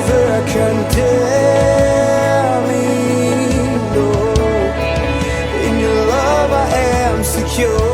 never condemn me. No, in your love I am secure.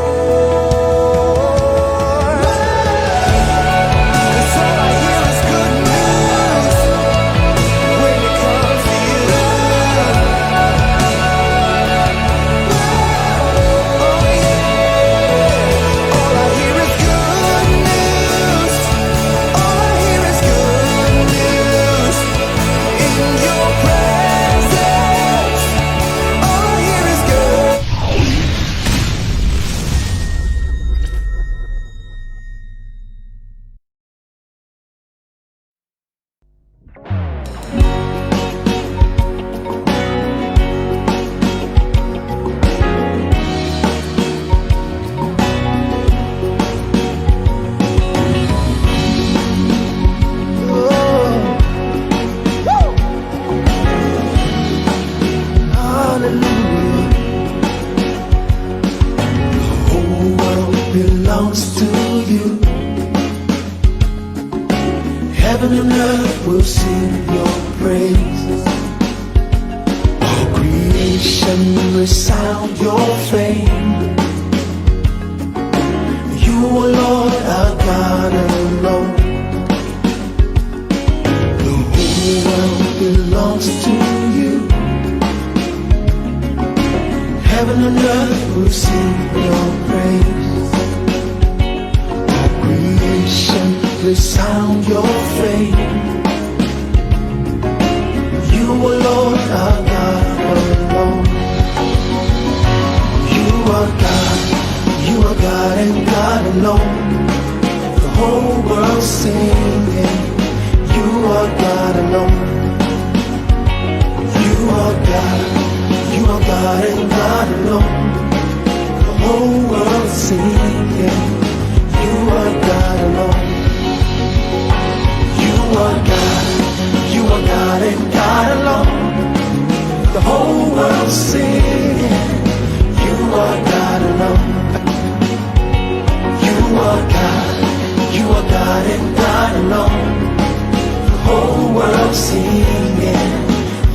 Belongs to you. Heaven and earth will sing your praise. All creation will sound your fame. You are Lord, our God alone. The whole world belongs to you. Heaven and earth will sing your praise. Will sound your fame. You are Lord, our God alone. You are God, you are God and God alone. The whole world singing. You are God alone. You are God, you are God and God alone. The whole world singing. You are God alone. You are God, you are God and God alone. The whole world singing. You are God alone. You are God, you are God and God alone. The whole world singing.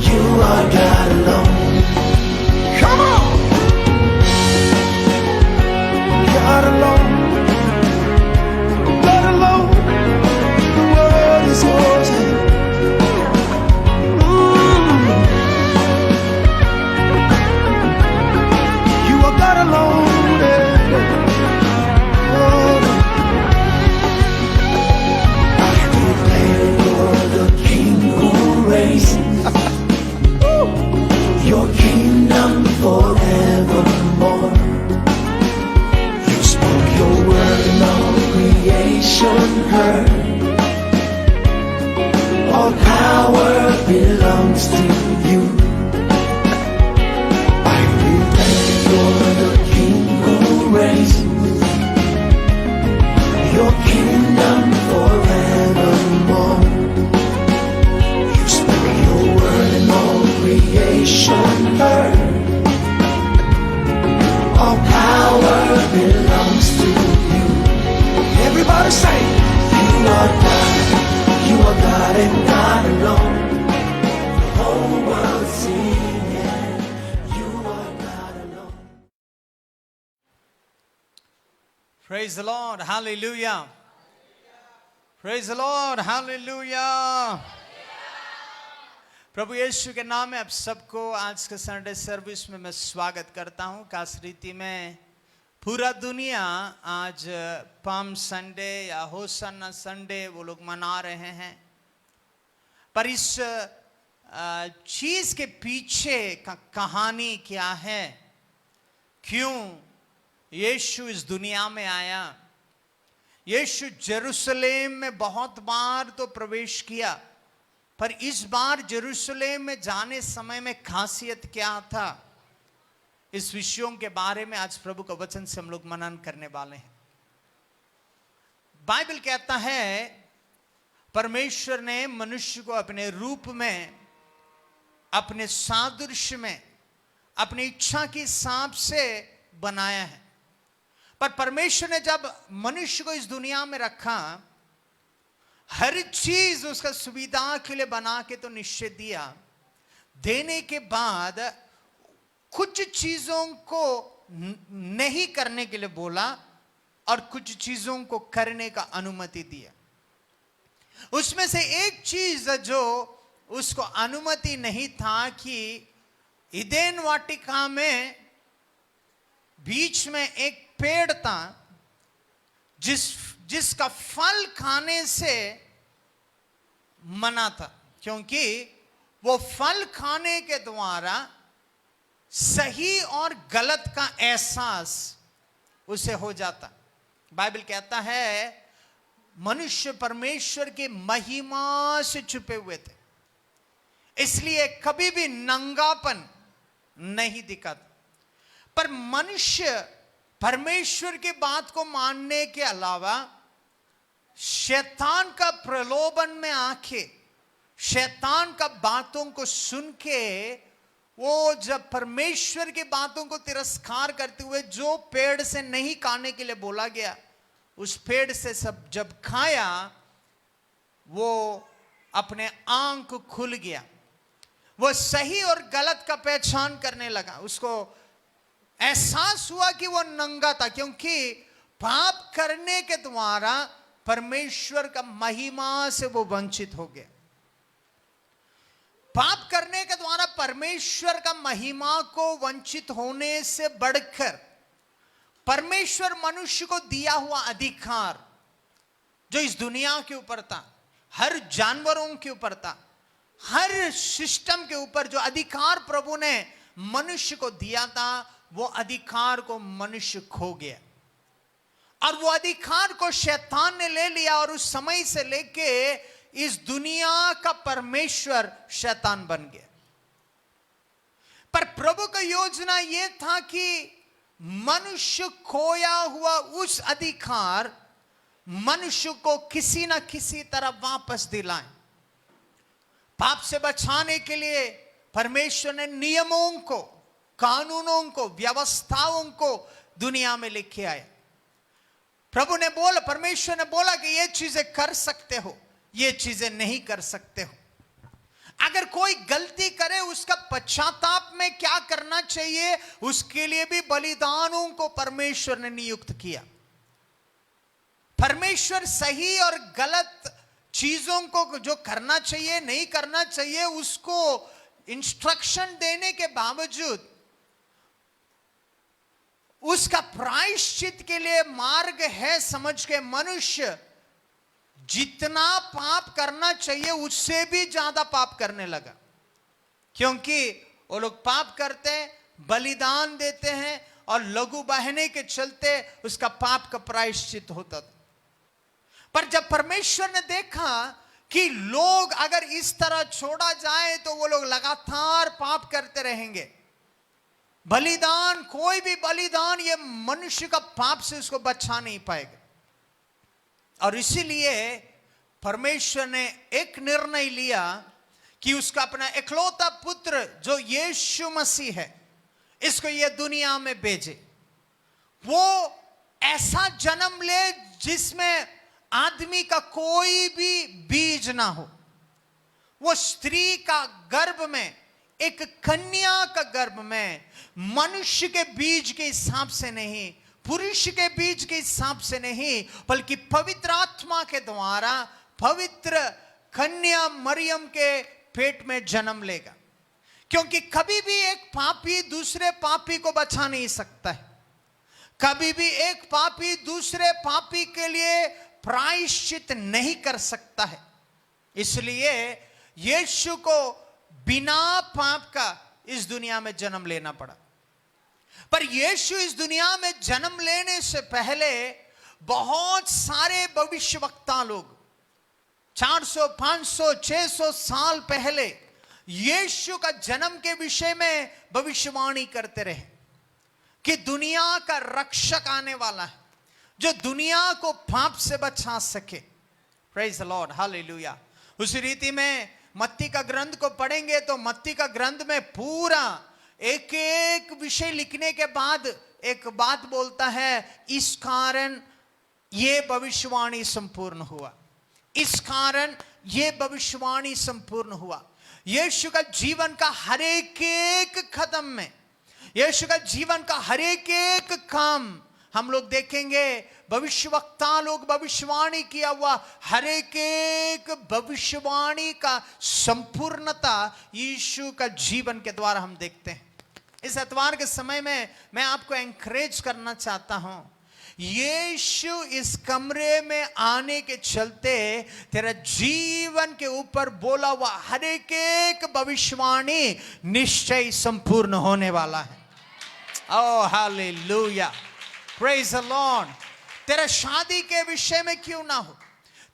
You are God alone. Come on! God alone. God alone. The world is yours. You are God alone. I declare you're the King who reigns. Your kingdom forevermore. You spoke your word and all creation heard. All power belongs to you. I declare you're the King who reigns. Your kingdom forevermore. You spoke your word and all creation heard. All power belongs to you. Everybody say, you are God. You are God and God alone. The whole world singing. You are God alone. Praise the Lord. Hallelujah. Praise the Lord. Hallelujah. प्रभु यीशु के नाम में आप सबको आज के Sunday service में मैं स्वागत करता हूं। खास रीति में पूरा दुनिया आज पाम संडे या होसाना संडे वो लोग मना रहे हैं, पर इस चीज के पीछे का कहानी क्या है? क्यों यीशु इस दुनिया में आया? यीशु जेरूशलेम में बहुत बार तो प्रवेश किया, पर इस बार जेरूशलेम में जाने समय में खासियत क्या था? इस विषयों के बारे में आज प्रभु का वचन से हम लोग मनन करने वाले हैं। बाइबल कहता है परमेश्वर ने मनुष्य को अपने रूप में, अपने सादृश्य में, अपनी इच्छा के हिसाब से बनाया है। पर परमेश्वर ने जब मनुष्य को इस दुनिया में रखा, हर चीज उसका सुविधा के लिए बना के तो निश्चय दिया, देने के बाद कुछ चीजों को नहीं करने के लिए बोला और कुछ चीजों को करने का अनुमति दिया। उसमें से एक चीज जो उसको अनुमति नहीं था कि ईदेन वाटिका में बीच में एक पेड़ था जिसका फल खाने से मना था, क्योंकि वो फल खाने के द्वारा सही और गलत का एहसास उसे हो जाता। बाइबल कहता है मनुष्य परमेश्वर की महिमा से छुपे हुए थे, इसलिए कभी भी नंगापन नहीं दिखाता। पर मनुष्य परमेश्वर की बात को मानने के अलावा शैतान का प्रलोभन में आके, शैतान का बातों को सुन के, वो जब परमेश्वर की बातों को तिरस्कार करते हुए जो पेड़ से नहीं खाने के लिए बोला गया, उस पेड़ से सब जब खाया, वो अपने आंख खुल गया, वो सही और गलत का पहचान करने लगा। उसको एहसास हुआ कि वो नंगा था, क्योंकि पाप करने के द्वारा परमेश्वर का महिमा से वो वंचित हो गया। पाप करने के द्वारा परमेश्वर का महिमा को वंचित होने से बढ़कर परमेश्वर मनुष्य को दिया हुआ अधिकार जो इस दुनिया के ऊपर था, हर जानवरों के ऊपर था, हर सिस्टम के ऊपर जो अधिकार प्रभु ने मनुष्य को दिया था, वो अधिकार को मनुष्य खो गया और वो अधिकार को शैतान ने ले लिया और उस समय से लेके इस दुनिया का परमेश्वर शैतान बन गया। पर प्रभु का योजना यह था कि मनुष्य खोया हुआ उस अधिकार मनुष्य को किसी ना किसी तरह वापस दिलाएं। पाप से बचाने के लिए परमेश्वर ने नियमों को, कानूनों को, व्यवस्थाओं को दुनिया में लेके आए। प्रभु ने बोला, परमेश्वर ने बोला कि ये चीजें कर सकते हो, ये चीजें नहीं कर सकते हो। अगर कोई गलती करे उसका पश्चाताप में क्या करना चाहिए, उसके लिए भी बलिदानों को परमेश्वर ने नियुक्त किया। परमेश्वर सही और गलत चीजों को जो करना चाहिए, नहीं करना चाहिए, उसको इंस्ट्रक्शन देने के बावजूद उसका प्रायश्चित के लिए मार्ग है समझ के मनुष्य जितना पाप करना चाहिए उससे भी ज्यादा पाप करने लगा, क्योंकि वो लोग पाप करते हैं, बलिदान देते हैं और लघु बहने के चलते उसका पाप का प्रायश्चित होता था। पर जब परमेश्वर ने देखा कि लोग अगर इस तरह छोड़ा जाए तो वो लोग लगातार पाप करते रहेंगे, बलिदान, कोई भी बलिदान ये मनुष्य का पाप से उसको बचा नहीं पाएगा, और इसीलिए परमेश्वर ने एक निर्णय लिया कि उसका अपना इकलौता पुत्र जो यीशु मसीह है, इसको ये दुनिया में भेजे। वो ऐसा जन्म ले जिसमें आदमी का कोई भी बीज ना हो। वो स्त्री का गर्भ में, एक कन्या का गर्भ में, मनुष्य के बीज के हिसाब से नहीं, पुरुष के बीज के हिसाब से नहीं, बल्कि पवित्र आत्मा के द्वारा पवित्र कन्या मरियम के पेट में जन्म लेगा। क्योंकि कभी भी एक पापी दूसरे पापी को बचा नहीं सकता है, कभी भी एक पापी दूसरे पापी के लिए प्रायश्चित नहीं कर सकता है। इसलिए यीशु को बिना पाप का इस दुनिया में जन्म लेना पड़ा। पर यीशु इस दुनिया में जन्म लेने से पहले बहुत सारे भविष्यवक्ता लोग 400, 500, 600 साल पहले यीशु का जन्म के विषय में भविष्यवाणी करते रहे कि दुनिया का रक्षक आने वाला है जो दुनिया को पाप से बचा सके। Praise the Lord, hallelujah. उसी रीति में मत्ती का ग्रंथ को पढ़ेंगे तो मत्ती का ग्रंथ में पूरा एक एक विषय लिखने के बाद एक बात बोलता है, इस कारण ये भविष्यवाणी संपूर्ण हुआ। इस कारण ये भविष्यवाणी संपूर्ण हुआ। यीशु का जीवन का हर एक कदम में, यीशु का जीवन का हर एक काम हम लोग देखेंगे। भविष्यवक्ता लोग भविष्यवाणी किया हुआ हर एक भविष्यवाणी का संपूर्णता यीशु का जीवन के द्वारा हम देखते हैं। इस इतवार के समय में मैं आपको एनकरेज करना चाहता हूं, यीशु इस कमरे में आने के चलते तेरा जीवन के ऊपर बोला हुआ हर एक भविष्यवाणी निश्चय संपूर्ण होने वाला है। ओह हालेलुया, प्रेज द लॉर्ड। तेरा शादी के विषय में क्यों ना हो,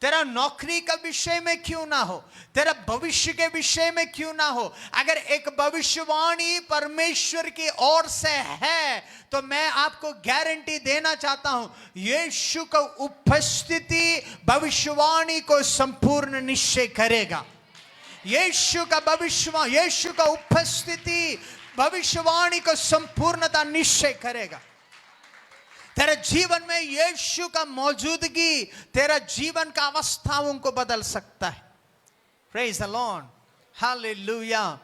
तेरा नौकरी का विषय में क्यों ना हो, तेरा भविष्य के विषय में क्यों ना हो, अगर एक भविष्यवाणी परमेश्वर की ओर से है तो मैं आपको गारंटी देना चाहता हूं, यीशु का उपस्थिति भविष्यवाणी को संपूर्ण निश्चय करेगा। यीशु का उपस्थिति भविष्यवाणी को संपूर्णता निश्चय करेगा। तेरे जीवन में यीशु का मौजूदगी तेरा जीवन का अवस्थाओं को बदल सकता है। Praise the Lord, hallelujah.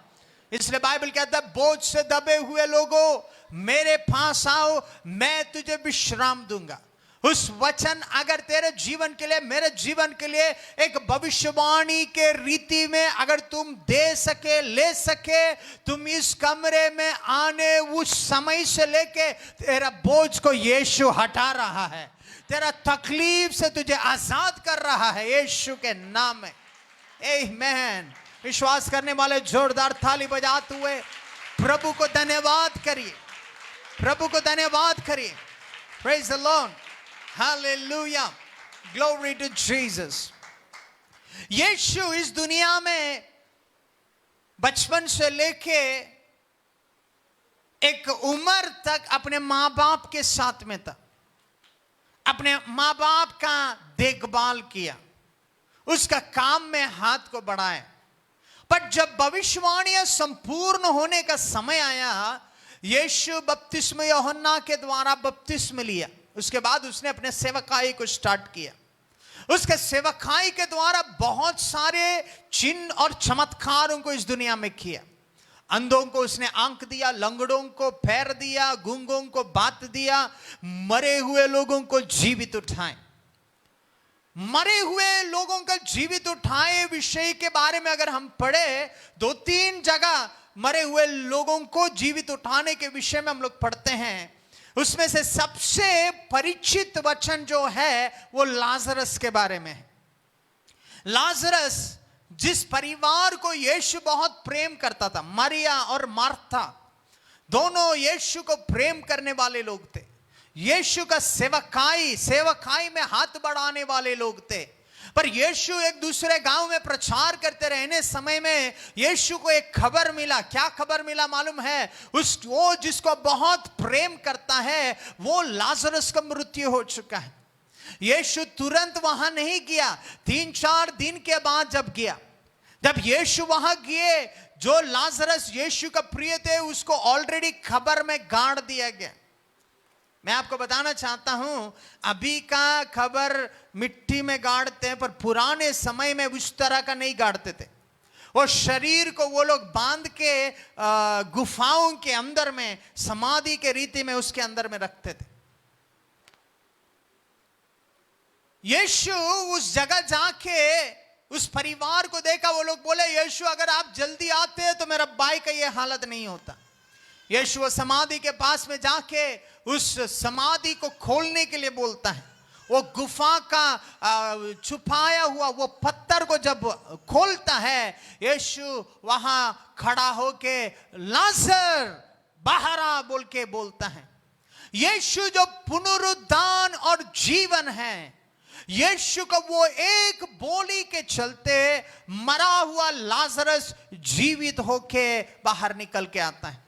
इसलिए बाइबल कहता है, बोझ से दबे हुए लोगों मेरे पास आओ, मैं तुझे विश्राम दूंगा। उस वचन अगर तेरे जीवन के लिए, मेरे जीवन के लिए एक भविष्यवाणी के रीति में अगर तुम दे सके, ले सके, तुम इस कमरे में आने उस समय से लेके तेरा बोझ को यीशु हटा रहा है, तेरा तकलीफ से तुझे आजाद कर रहा है यीशु के नाम में। आमीन। विश्वास करने वाले जोरदार ताली बजाते हुए प्रभु को धन्यवाद करिए, प्रभु को धन्यवाद करिए। Praise the Lord, hallelujah, glory to Jesus. यीशु इस दुनिया में बचपन से लेके एक उम्र तक अपने मां बाप के साथ में था, अपने मां बाप का देखभाल किया, उसका काम में हाथ को बढ़ाया। पर जब भविष्यवाणियां संपूर्ण होने का समय आया, यीशु बपतिस्मा यूहन्ना के द्वारा बपतिस्मा लिया। उसके बाद उसने अपने सेवकाई को स्टार्ट किया। उसके सेवकाई के द्वारा बहुत सारे चिन्ह और चमत्कारों को इस दुनिया में किया। अंधों को उसने आंख दिया, लंगड़ों को पैर दिया, गूंगों को बात दिया, मरे हुए लोगों को जीवित उठाए। मरे हुए लोगों का जीवित उठाए विषय के बारे में अगर हम पढ़े, 2-3 जगह मरे हुए लोगों को जीवित उठाने के विषय में हम लोग पढ़ते हैं। उसमें से सबसे परिचित वचन जो है वो लाजरस के बारे में है। लाजरस जिस परिवार को यीशु बहुत प्रेम करता था, मरिया और मार्था दोनों यीशु को प्रेम करने वाले लोग थे। यीशु का सेवकाई में हाथ बढ़ाने वाले लोग थे। पर यीशु एक दूसरे गांव में प्रचार करते रहने समय में यीशु को एक खबर मिला। क्या खबर मिला मालूम है? वो जिसको बहुत प्रेम करता है वो लाजरस का मृत्यु हो चुका है। यीशु तुरंत वहां नहीं गया, 3-4 दिन के बाद जब यीशु वहां गए, जो लाजरस यीशु का प्रिय थे उसको ऑलरेडी खबर में गाड़ दिया गया। मैं आपको बताना चाहता हूं, अभी का खबर मिट्टी में गाड़ते हैं, पर पुराने समय में उस तरह का नहीं गाड़ते थे। वो शरीर को वो लोग बांध के गुफाओं के अंदर में समाधि के रीति में उसके अंदर में रखते थे। यीशु उस जगह जाके उस परिवार को देखा। वो लोग बोले, यीशु अगर आप जल्दी आते हैं तो मेरा भाई का ये हालत नहीं होता। यीशु वो समाधि के पास में जाके उस समाधि को खोलने के लिए बोलता है। वो गुफा का छुपाया हुआ वो पत्थर को जब खोलता है, यीशु वहां खड़ा होके लाजर बाहर आ बोल के बोलता है। यीशु जो पुनरुत्थान और जीवन है, यीशु का वो एक बोली के चलते मरा हुआ लाजरस जीवित होके बाहर निकल के आता है।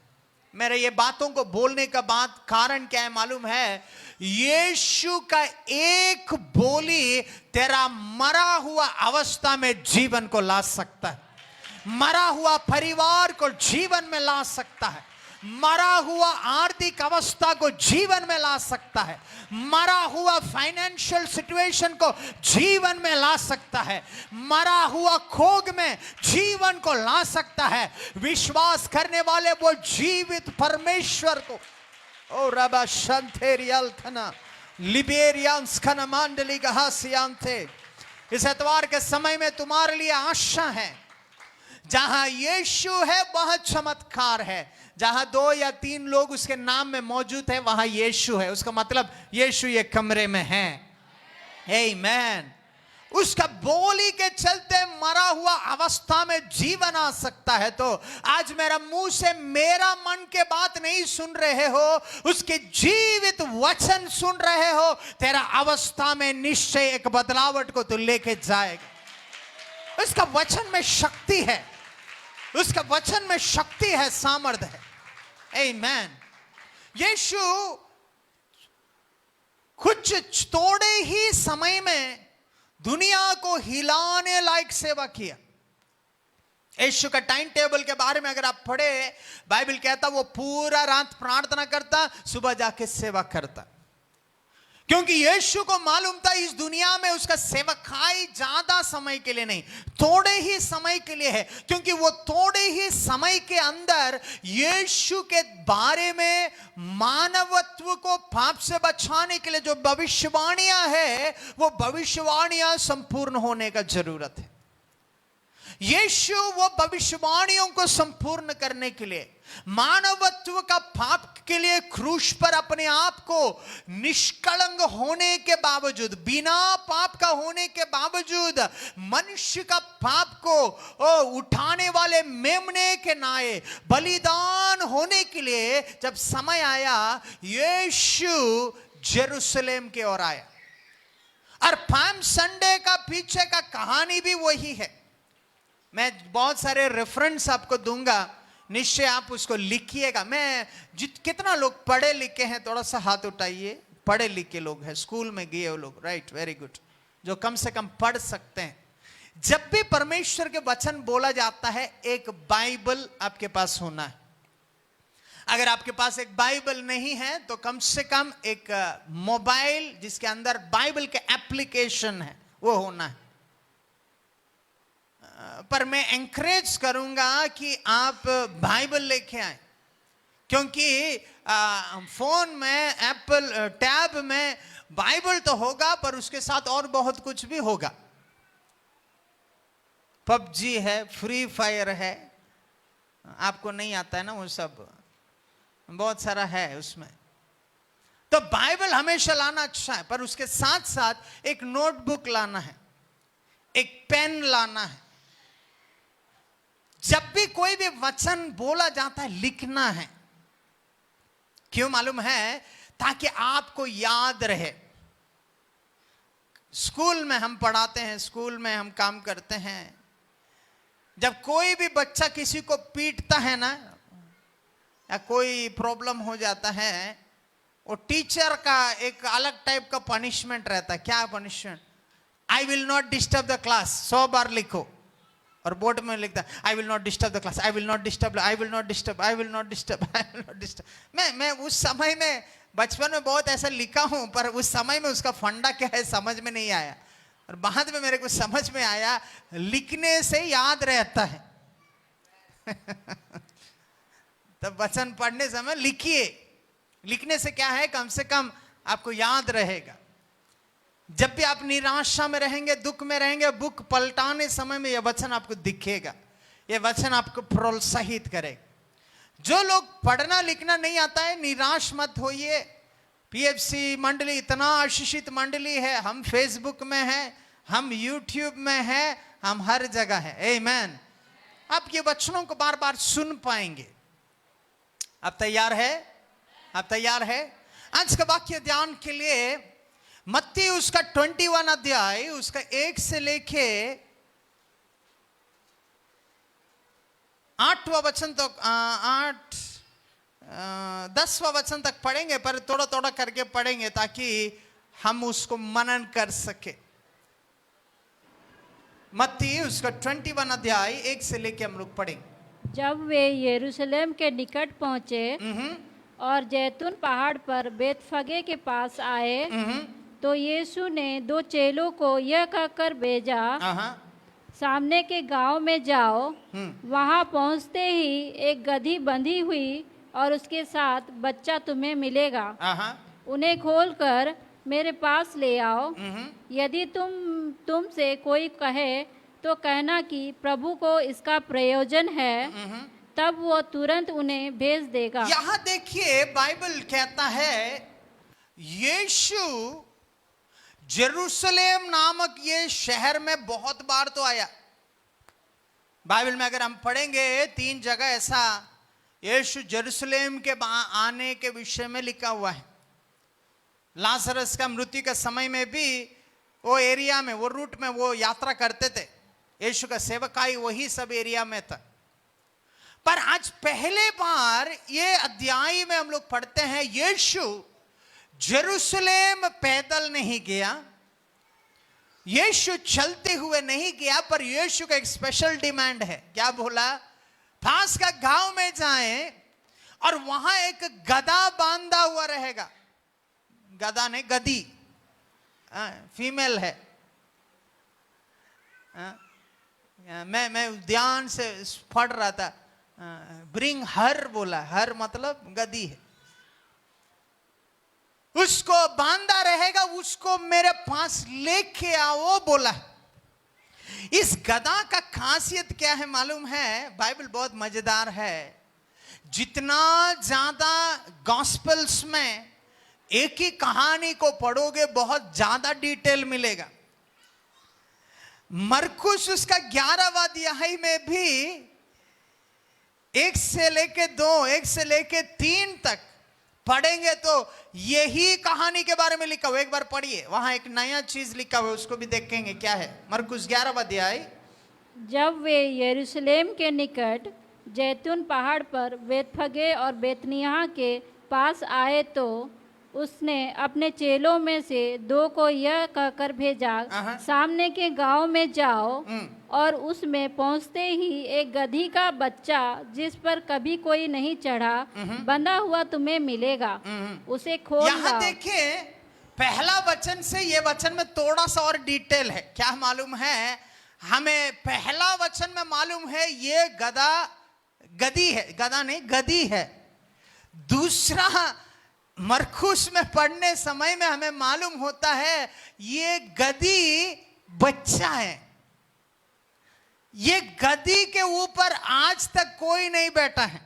मेरे ये बातों को बोलने का बात कारण क्या है मालूम है? यीशु का एक बोली तेरा मरा हुआ अवस्था में जीवन को ला सकता है, मरा हुआ परिवार को जीवन में ला सकता है, मरा हुआ आर्थिक अवस्था को जीवन में ला सकता है, मरा हुआ फाइनेंशियल सिचुएशन को जीवन में ला सकता है, मरा हुआ खोग में जीवन को ला सकता है। विश्वास करने वाले वो जीवित परमेश्वर को, ओ रबा शंथेरियल थना लिबेरियंस खना मंडली गहासियांते, इस एतवार के समय में तुम्हारे लिए आशा है। जहां यीशु है वहां चमत्कार है। जहां 2 या 3 लोग उसके नाम में मौजूद है वहां यीशु है। उसका मतलब यीशु ये कमरे में है। आमीन। उसका बोली के चलते मरा हुआ अवस्था में जीवन आ सकता है। तो आज मेरा मुंह से मेरा मन के बात नहीं सुन रहे हो, उसके जीवित वचन सुन रहे हो। तेरा अवस्था में निश्चय एक बदलावट को तू लेके जाएगा। उसका वचन में शक्ति है, उसका वचन में शक्ति है, सामर्थ है। आमीन। यीशु कुछ थोड़े ही समय में दुनिया को हिलाने लायक सेवा किया। यीशु का टाइम टेबल के बारे में अगर आप पढ़े, बाइबल कहता वो पूरा रात प्रार्थना करता, सुबह जाके सेवा करता। क्योंकि यीशु को मालूम था इस दुनिया में उसका सेवकाई ज्यादा समय के लिए नहीं, थोड़े ही समय के लिए है। क्योंकि वो थोड़े ही समय के अंदर यीशु के बारे में मानवत्व को पाप से बचाने के लिए जो भविष्यवाणियां है, वो भविष्यवाणियां संपूर्ण होने का जरूरत है। यीशु वो भविष्यवाणियों को संपूर्ण करने के लिए, मानवत्व का पाप के लिए क्रूस पर अपने आप को निष्कलंक होने के बावजूद, बिना पाप का होने के बावजूद, मनुष्य का पाप को उठाने वाले मेमने के नाए बलिदान होने के लिए जब समय आया, यीशु जेरूशलेम की ओर आया। और पाम संडे का पीछे का कहानी भी वही है। मैं बहुत सारे रेफरेंस आपको दूंगा, निश्चय आप उसको लिखिएगा। मैं कितना लोग पढ़े लिखे हैं, थोड़ा सा हाथ उठाइए। पढ़े लिखे लोग हैं, स्कूल में गए हो लोग, राइट, वेरी गुड। जो कम से कम पढ़ सकते हैं। जब भी परमेश्वर के वचन बोला जाता है, एक बाइबल आपके पास होना है। अगर आपके पास एक बाइबल नहीं है तो कम से कम एक मोबाइल जिसके अंदर बाइबल के एप्लीकेशन है वो होना है। पर मैं एंकरेज करूंगा कि आप बाइबल लेके आए, क्योंकि फोन में, एप्पल टैब में बाइबल तो होगा पर उसके साथ और बहुत कुछ भी होगा। पबजी है, फ्री फायर है, आपको नहीं आता है ना, वो सब बहुत सारा है उसमें। तो बाइबल हमेशा लाना अच्छा है, पर उसके साथ साथ एक नोटबुक लाना है, एक पेन लाना है। जब भी कोई भी वचन बोला जाता है, लिखना है। क्यों मालूम है? ताकि आपको याद रहे। स्कूल में हम पढ़ाते हैं, स्कूल में हम काम करते हैं। जब कोई भी बच्चा किसी को पीटता है ना, या कोई प्रॉब्लम हो जाता है, वो टीचर का एक अलग टाइप का पनिशमेंट रहता है। क्या punishment? I will not disturb the class. 100 बार लिखो और बोर्ड में लिखता है, I will not disturb the class, I will not disturb, I will not disturb, I will not disturb, I will not disturb. मैं उस समय में बचपन में बहुत ऐसा लिखा हूं, पर उस समय में उसका फंडा क्या है समझ में नहीं आया। और बाद में मेरे को समझ में आया, लिखने से याद रहता है। तब वचन पढ़ने समय लिखिए। लिखने से क्या है, कम से कम आपको याद रहेगा। जब भी आप निराशा में रहेंगे, दुख में रहेंगे, बुक पलटाने समय में यह वचन आपको दिखेगा, यह वचन आपको प्रोत्साहित करेगा। जो लोग पढ़ना लिखना नहीं आता है, निराश मत होइए। पीएफसी मंडली इतना आशीषित मंडली है, हम फेसबुक में हैं, हम यूट्यूब में हैं, हम हर जगह हैं। आमीन। आप ये वचनों को बार बार सुन पाएंगे। आप तैयार है? आप तैयार है? आज का वाक्य ध्यान के लिए मत्ती उसका 21 अध्याय, उसका 1 से लेके 8वां वचन तक, 10वां वचन तक पढ़ेंगे, पर थोड़ा थोड़ा करके पढ़ेंगे ताकि हम उसको मनन कर सके। मत्ती उसका 21 अध्याय 1 से लेके हम लोग पढ़ेंगे। जब वे यरूशलेम के निकट पहुँचे और जैतून पहाड़ पर बेतफगे के पास आए, तो यीशु ने 2 चेलों को यह कहकर भेजा, सामने के गांव में जाओ। वहां पहुंचते ही एक गधी बंधी हुई और उसके साथ बच्चा तुम्हें मिलेगा। उन्हें खोलकर मेरे पास ले आओ। यदि तुमसे कोई कहे तो कहना कि प्रभु को इसका प्रयोजन है, तब वो तुरंत उन्हें भेज देगा। यहां देखिए, बाइबल कहता है यीशु जेरूशलेम नामक ये शहर में बहुत बार तो आया। बाइबल में अगर हम पढ़ेंगे 3 जगह ऐसा यीशु जेरूशलेम के आने के विषय में लिखा हुआ है। लाजरस का मृत्यु के समय में भी वो एरिया में, वो रूट में वो यात्रा करते थे। यीशु का सेवकाई वही सब एरिया में था। पर आज पहले बार ये अध्याय में हम लोग पढ़ते हैं यीशु जेरूशलेम पैदल नहीं गया, यीशु चलते हुए नहीं गया, पर यीशु का एक स्पेशल डिमांड है। क्या बोला? पास का गांव में जाएं और वहां एक गधा बांधा हुआ रहेगा। गधा नहीं, गधी, फीमेल है। मैं ध्यान से पढ़ रहा था, ब्रिंग हर बोला, हर मतलब गधी है। उसको बांधा रहेगा, उसको मेरे पास लेके आओ बोला। इस गधा का खासियत क्या है मालूम है? बाइबल बहुत मजेदार है। जितना ज्यादा गॉस्पेल्स में एक ही कहानी को पढ़ोगे बहुत ज्यादा डिटेल मिलेगा। मरकुस उसका 11वां अध्याय में भी 1 से लेके 2, 1 से लेके 3 तक पढ़ेंगे तो यही कहानी के बारे में लिखा हुआ। एक बार पढ़िए, वहां एक नया चीज लिखा हुआ, उसको भी देखेंगे क्या है। मरकुस 11वां अध्याय। जब वे यरूशलेम के निकट जैतून पहाड़ पर बेतफगे और बेतनियाह के पास आए, तो उसने अपने चेलों में से 2 को यह कहकर भेजा, सामने के गांव में जाओ और उसमें पहुंचते ही एक गधी का बच्चा जिस पर कभी कोई नहीं चढ़ा बंधा हुआ तुम्हें मिलेगा। उसे खोल लाओ। यहाँ देखिए, पहला वचन से ये वचन में थोड़ा सा और डिटेल है। क्या मालूम है हमें? पहला वचन में मालूम है ये गधी है, गधा नहीं, गधी है। दूसरा मरकुस में पढ़ने समय में हमें मालूम होता है ये गधी बच्चा है। ये गधी के ऊपर आज तक कोई नहीं बैठा है।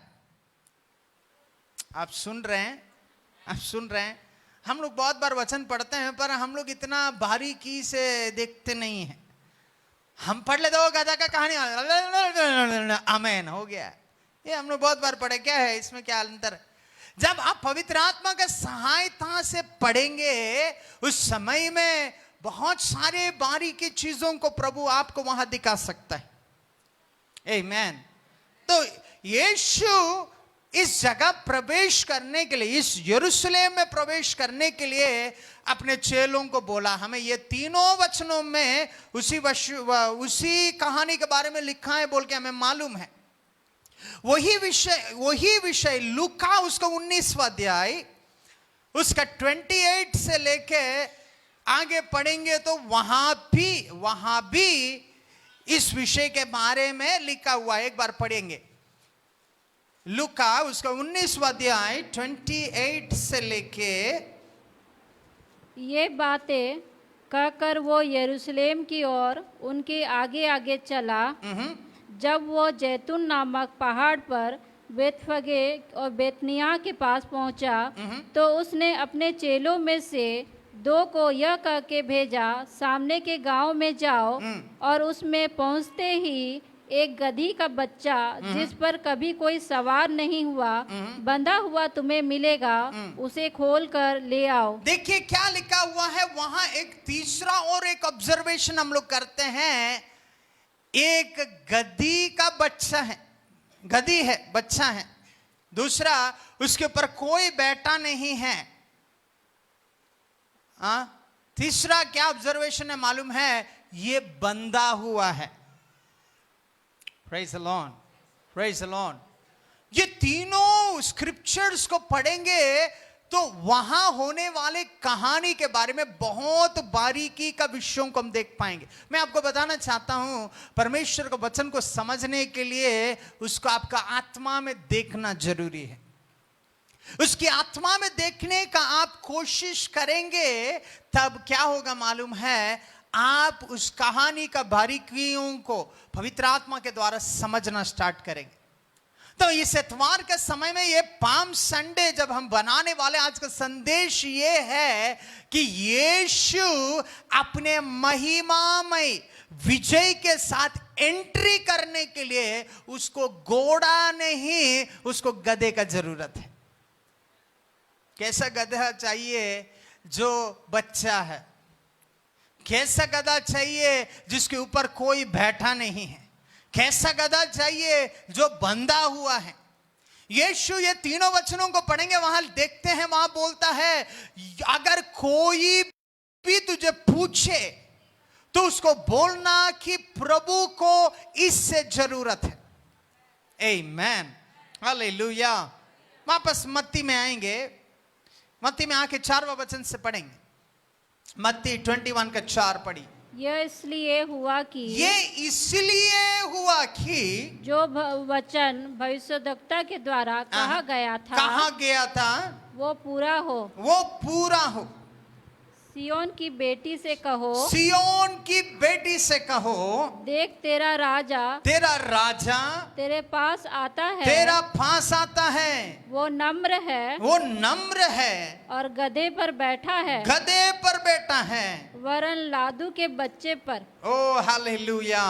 आप सुन रहे हैं? आप सुन रहे हैं? हम लोग बहुत बार वचन पढ़ते हैं, पर हम लोग इतना बारीकी से देखते नहीं हैं। हम पढ़ लेते हो गधा का कहानी, आमेन हो गया। ये हम लोग बहुत बार पढ़े। क्या है इसमें, क्या अंतर है? जब आप पवित्र आत्मा के सहायता से पढ़ेंगे, उस समय में बहुत सारे बारीकी चीजों को प्रभु आपको वहां दिखा सकता है। आमेन। तो यीशु इस जगह प्रवेश करने के लिए, इस यरूशलेम में प्रवेश करने के लिए अपने चेलों को बोला। हमें ये तीनों वचनों में उसी कहानी के बारे में लिखा है बोल के हमें मालूम है। वही विषय लूका उसका 19वां अध्याय, उसका 28 से लेके आगे पढ़ेंगे तो वहां भी इस विषय के बारे में लिखा हुआ है। एक बार पढ़ेंगे लूका उसका 19वां अध्याय 28 से लेके। ये बातें कहकर वो यरूशलेम की ओर उनके आगे आगे चला। जब वो जैतून नामक पहाड़ पर बेतफगे और बेतनियाह के पास पहुंचा, तो उसने अपने चेलों में से 2 को यह कह के भेजा, सामने के गांव में जाओ और उसमें पहुंचते ही एक गधी का बच्चा जिस पर कभी कोई सवार नहीं हुआ बंधा हुआ तुम्हें मिलेगा। उसे खोल कर ले आओ। देखिए क्या लिखा हुआ है वहां। एक तीसरा और एक ऑब्जर्वेशन हम लोग करते हैं। एक गधी का बच्चा है, गधी है, बच्चा है। दूसरा, उसके ऊपर कोई बैठा नहीं है। तीसरा क्या ऑब्जर्वेशन है मालूम है? ये बंधा हुआ है। Praise the Lord. Praise the Lord. ये तीनों स्क्रिप्चर्स को पढ़ेंगे तो वहां होने वाले कहानी के बारे में बहुत बारीकी का विषयों को हम देख पाएंगे। मैं आपको बताना चाहता हूं, परमेश्वर के वचन को समझने के लिए उसको आपका आत्मा में देखना जरूरी है। उसकी आत्मा में देखने का आप कोशिश करेंगे, तब क्या होगा मालूम है, आप उस कहानी का बारीकियों को पवित्र आत्मा के द्वारा समझना स्टार्ट करेंगे। तो इस एतवार के समय में, ये पाम संडे जब हम बनाने वाले, आज का संदेश ये है कि यीशु अपने महिमामय विजय के साथ एंट्री करने के लिए उसको घोड़ा नहीं, उसको गधे का जरूरत है। कैसा गधा चाहिए? जो बच्चा है। कैसा गधा चाहिए? जिसके ऊपर कोई बैठा नहीं है। कैसा गधा चाहिए? जो बंधा हुआ है। यीशु ये तीनों वचनों को पढ़ेंगे, वहां देखते हैं, वहां बोलता है अगर कोई भी तुझे पूछे तो उसको बोलना कि प्रभु को इससे जरूरत है। आमीन, हालेलुया। वापस मत्ती में आएंगे, मत्ती में आके 4वां वचन से पढ़ेंगे। मत्ती 21 का 4 पढ़ी। यह इसलिए हुआ कि जो वचन भविष्यद्वक्ता के द्वारा कहा गया था वो पूरा हो। सियोन की बेटी से कहो, देख तेरा राजा तेरे पास आता है, वो नम्र है और गधे पर बैठा है, वरन लादू के बच्चे पर। ओ हालेलुया।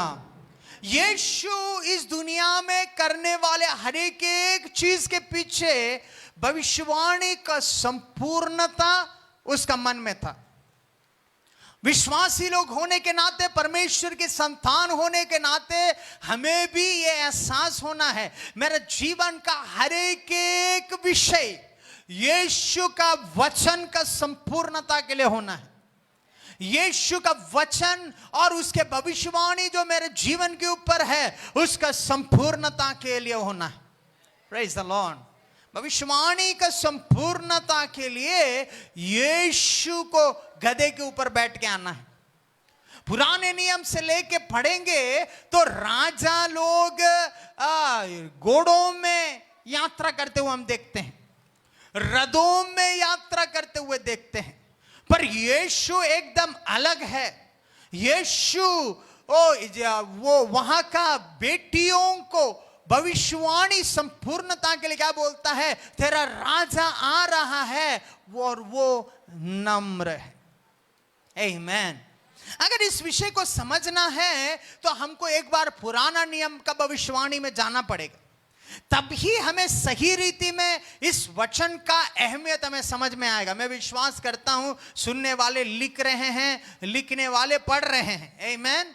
यीशु इस दुनिया में करने वाले हर एक चीज के पीछे भविष्यवाणी का संपूर्णता उसका मन में था। विश्वासी लोग होने के नाते, परमेश्वर के संतान होने के नाते, हमें भी ये एहसास होना है, मेरे जीवन का हर एक विषय यीशु का वचन का संपूर्णता के लिए होना है। यीशु का वचन और उसके भविष्यवाणी जो मेरे जीवन के ऊपर है, उसका संपूर्णता के लिए होना है। Praise the Lord. भविष्यवाणी का संपूर्णता के लिए यीशु को गधे के ऊपर बैठ के आना है। पुराने नियम से लेके पढ़ेंगे तो राजा लोग घोड़ों में यात्रा करते हुए हम देखते हैं, रथों में यात्रा करते हुए देखते हैं, पर यीशु एकदम अलग है। यीशु वो वहां का बेटियों को भविष्यवाणी संपूर्णता के लिए क्या बोलता है? तेरा राजा आ रहा है और वो नम्र है। आमीन। अगर इस विषय को समझना है तो हमको एक बार पुराना नियम का भविष्यवाणी में जाना पड़ेगा, तभी हमें सही रीति में इस वचन का अहमियत हमें समझ में आएगा। मैं विश्वास करता हूं सुनने वाले लिख रहे हैं, लिखने वाले पढ़ रहे हैं। आमीन।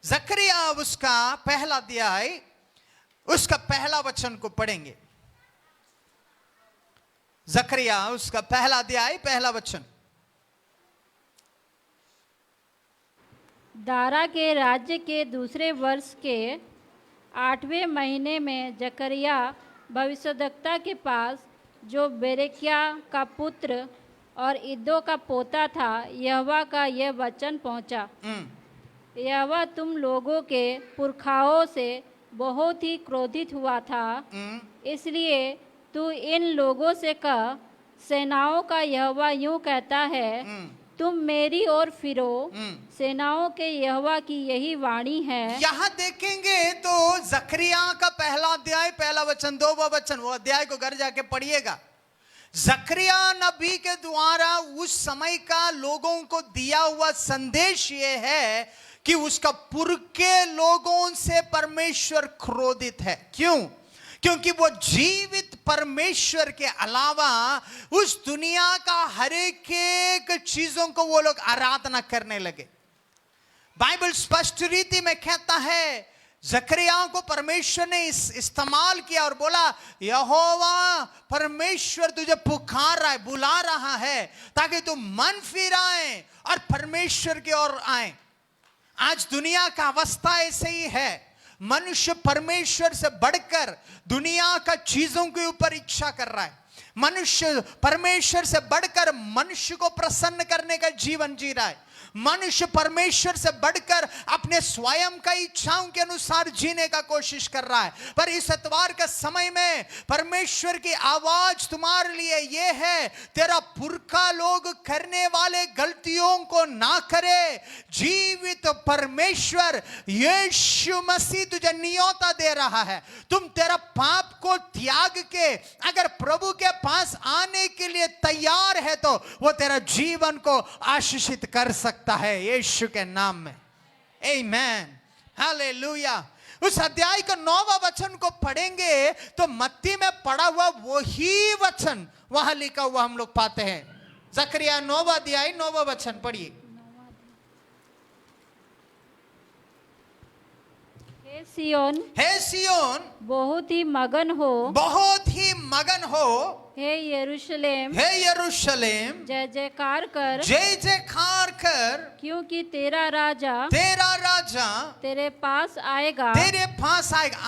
जकरिया उसका पहला अध्याय, उसका पहला वचन को पढ़ेंगे। जकरिया उसका पहला अध्याय, पहला वचन। दारा के राज्य के दूसरे वर्ष के 8वें महीने में जकरिया भविष्यद्वक्ता के पास, जो बेरेकिया का पुत्र और इद्दो का पोता था, यहोवा का यह वचन पहुंचा। यहोवा तुम लोगों के पुरखाओं से बहुत ही क्रोधित हुआ था, इसलिए तू इन लोगों से कह, सेनाओं का यहोवा यूं कहता है, तुम मेरी ओर फिरो, सेनाओं के यहोवा की यही वाणी है। यहां देखेंगे तो जकरिया का पहला अध्याय, पहला वचन, 2वां वचन, वो अध्याय को घर जाके पढ़िएगा। जकरिया नबी के द्वारा उस समय का लोगों को दिया हुआ संदेश ये है कि उसका पुरखे लोगों से परमेश्वर क्रोधित है। क्यों? क्योंकि वो जीवित परमेश्वर के अलावा उस दुनिया का हर एक चीजों को वो लोग आराधना करने लगे। बाइबल स्पष्ट रीति में कहता है, जकरिया को परमेश्वर ने इस्तेमाल किया और बोला, यहोवा परमेश्वर तुझे पुकार रहा है, बुला रहा है, ताकि तू मन फिराए और परमेश्वर की ओर आए। आज दुनिया का अवस्था ऐसे ही है। मनुष्य परमेश्वर से बढ़कर दुनिया का चीजों के ऊपर इच्छा कर रहा है। मनुष्य परमेश्वर से बढ़कर मनुष्य को प्रसन्न करने का जीवन जी रहा है। मनुष्य परमेश्वर से बढ़कर अपने स्वयं का इच्छाओं के अनुसार जीने का कोशिश कर रहा है। पर इस इतवार के समय में परमेश्वर की आवाज तुम्हारे लिए ये है, तेरा पुरखा लोग करने वाले गलतियों को ना करे। जीवित परमेश्वर यीशु मसीह तुझे न्योता दे रहा है। तुम तेरा पाप को त्याग के अगर प्रभु के पास आने के लिए तैयार है तो वो तेरा जीवन को आशीषित कर सकता है यीशु के नाम में। आमीन, हालेलुया। उस अध्याय का 9वां वचन को पढ़ेंगे तो मत्ती में पढ़ा हुआ वही वचन वहां लिखा हुआ हम लोग पाते हैं। जकरिया 9वां अध्याय 9वां वचन पढ़िए। हे सियोन बहुत ही मगन हो, बहुत ही मगन हो। हे यरूशलेम जय जयकार कर, जय जयकार कर, क्योंकि तेरा राजा तेरे पास आएगा।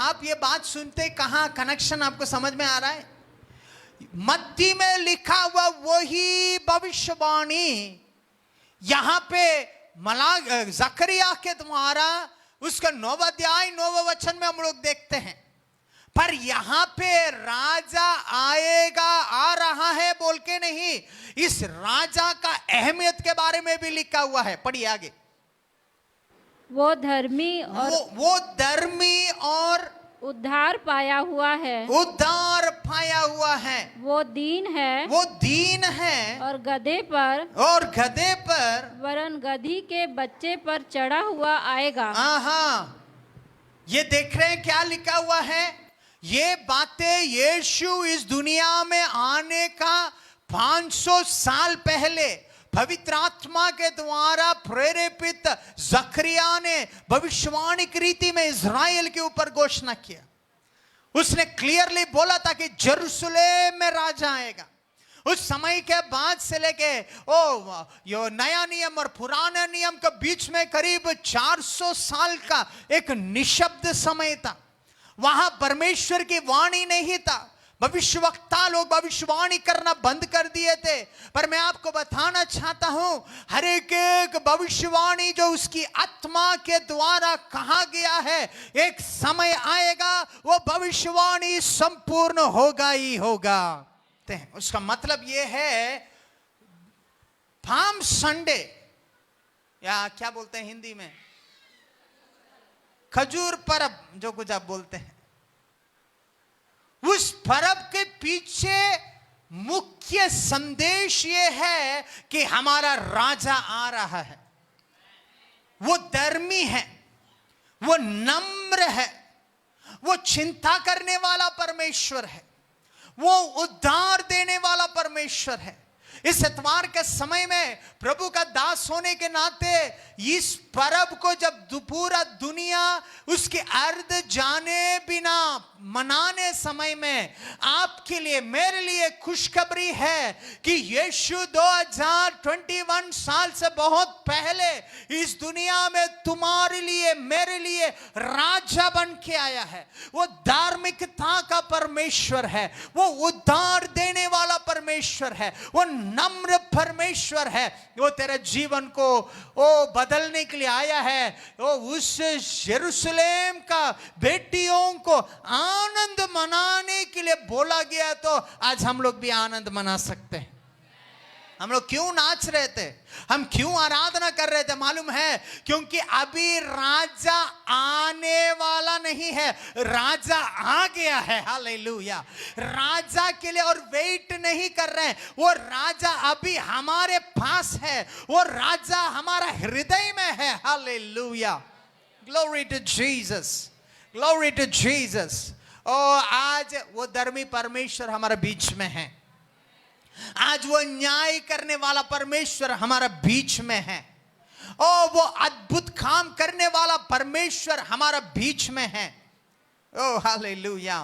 आप ये बात सुनते कहाँ कनेक्शन आपको समझ में आ रहा है? मत्ती में लिखा हुआ वही भविष्यवाणी यहाँ पे जकरिया के द्वारा उसका 9वां अध्याय 9वां वचन में हम लोग देखते हैं। पर यहां पे राजा आएगा, आ रहा है बोल के नहीं, इस राजा का अहमियत के बारे में भी लिखा हुआ है। पढ़िए आगे। वो धर्मी और उद्धार पाया हुआ है, वो दीन है और गधे पर वरन गधी के बच्चे पर चढ़ा हुआ आएगा। ये देख रहे हैं क्या लिखा हुआ है? ये बातें यीशु इस दुनिया में आने का 500 साल पहले पवित्र आत्मा के द्वारा प्रेरित जकरिया ने भविष्यवाणी की रीति में इज़राइल के ऊपर घोषणा किया। उसने क्लियरली बोला था कि जेरूशलेम में राजा आएगा। उस समय के बाद से लेके यो नया नियम और पुराना नियम के बीच में करीब 400 साल का एक निशब्द समय था। वहां परमेश्वर की वाणी नहीं था। भविष्यवक्ता लोग भविष्यवाणी करना बंद कर दिए थे। पर मैं आपको बताना चाहता हूं, हर एक भविष्यवाणी जो उसकी आत्मा के द्वारा कहा गया है, एक समय आएगा वो भविष्यवाणी संपूर्ण होगा ही होगा। उसका मतलब ये है पाम संडे, या क्या बोलते हैं हिंदी में, खजूर परब, जो कुछ आप बोलते हैं, उस परब के पीछे मुख्य संदेश ये है कि हमारा राजा आ रहा है। वो धर्मी है, वो नम्र है, वो चिंता करने वाला परमेश्वर है, वो उद्धार देने वाला परमेश्वर है। इस इतवार के समय में प्रभु का दास होने के नाते इस परब को जब पूरा दुनिया उसके अर्ध जाने बिना मनाने समय में आपके लिए मेरे लिए खुशखबरी है कि यीशु 2021 साल से बहुत पहले इस दुनिया में तुम्हारे लिए मेरे लिए राजा बन के आया है। वो धार्मिकता का परमेश्वर है, वो उद्धार देने वाला परमेश्वर है, वो नम्र परमेश्वर है। वो तेरे जीवन को बदलने के लिए आया है। उस यरूशलेम का बेटियों को आनंद मनाने के लिए बोला गया, तो आज हम लोग भी आनंद मना सकते हैं। हम लोग क्यों नाच रहे थे, हम क्यों आराधना कर रहे थे मालूम है? क्योंकि अभी राजा आने वाला नहीं है, राजा आ गया है। हालेलुया। राजा के लिए और वेट नहीं कर रहे हैं, वो राजा अभी हमारे पास है, वो राजा हमारा हृदय में है। Hallelujah, glory to Jesus, glory to Jesus. और आज वो धर्मी परमेश्वर हमारे बीच में है, आज वो न्याय करने वाला परमेश्वर हमारा बीच में है, और वो अद्भुत काम करने वाला परमेश्वर हमारा बीच में है। ओ हालेलुया।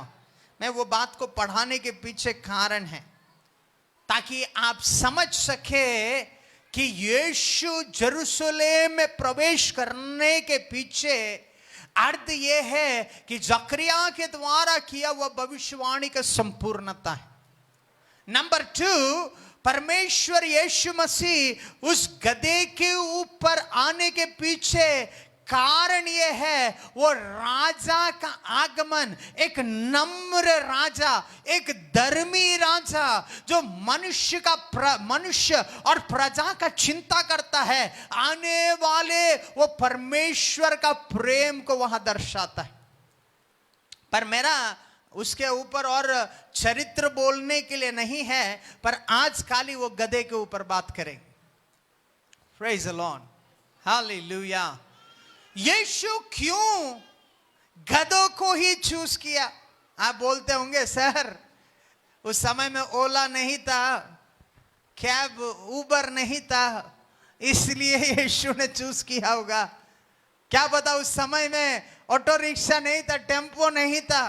मैं वो बात को पढ़ाने के पीछे कारण है ताकि आप समझ सके कि यीशु यरूशलेम में प्रवेश करने के पीछे अर्थ ये है कि जकरिया के द्वारा किया हुआ भविष्यवाणी का संपूर्णता है। नंबर 2, परमेश्वर यीशु मसीह उस गधे के ऊपर आने के पीछे कारण यह है, वो राजा का आगमन, एक नम्र राजा, एक धर्मी राजा जो मनुष्य और प्रजा का चिंता करता है, आने वाले वो परमेश्वर का प्रेम को वहां दर्शाता है। पर मेरा उसके ऊपर और चरित्र बोलने के लिए नहीं है, पर आज खाली वो गधे के ऊपर बात करेंगे। Praise the Lord, hallelujah. यीशु क्यों गधों को ही चूज किया? आप बोलते होंगे सर उस समय में ओला नहीं था, कैब उबर नहीं था, इसलिए यीशु ने चूज किया होगा। क्या पता उस समय में ऑटो रिक्शा नहीं था, टेम्पो नहीं था।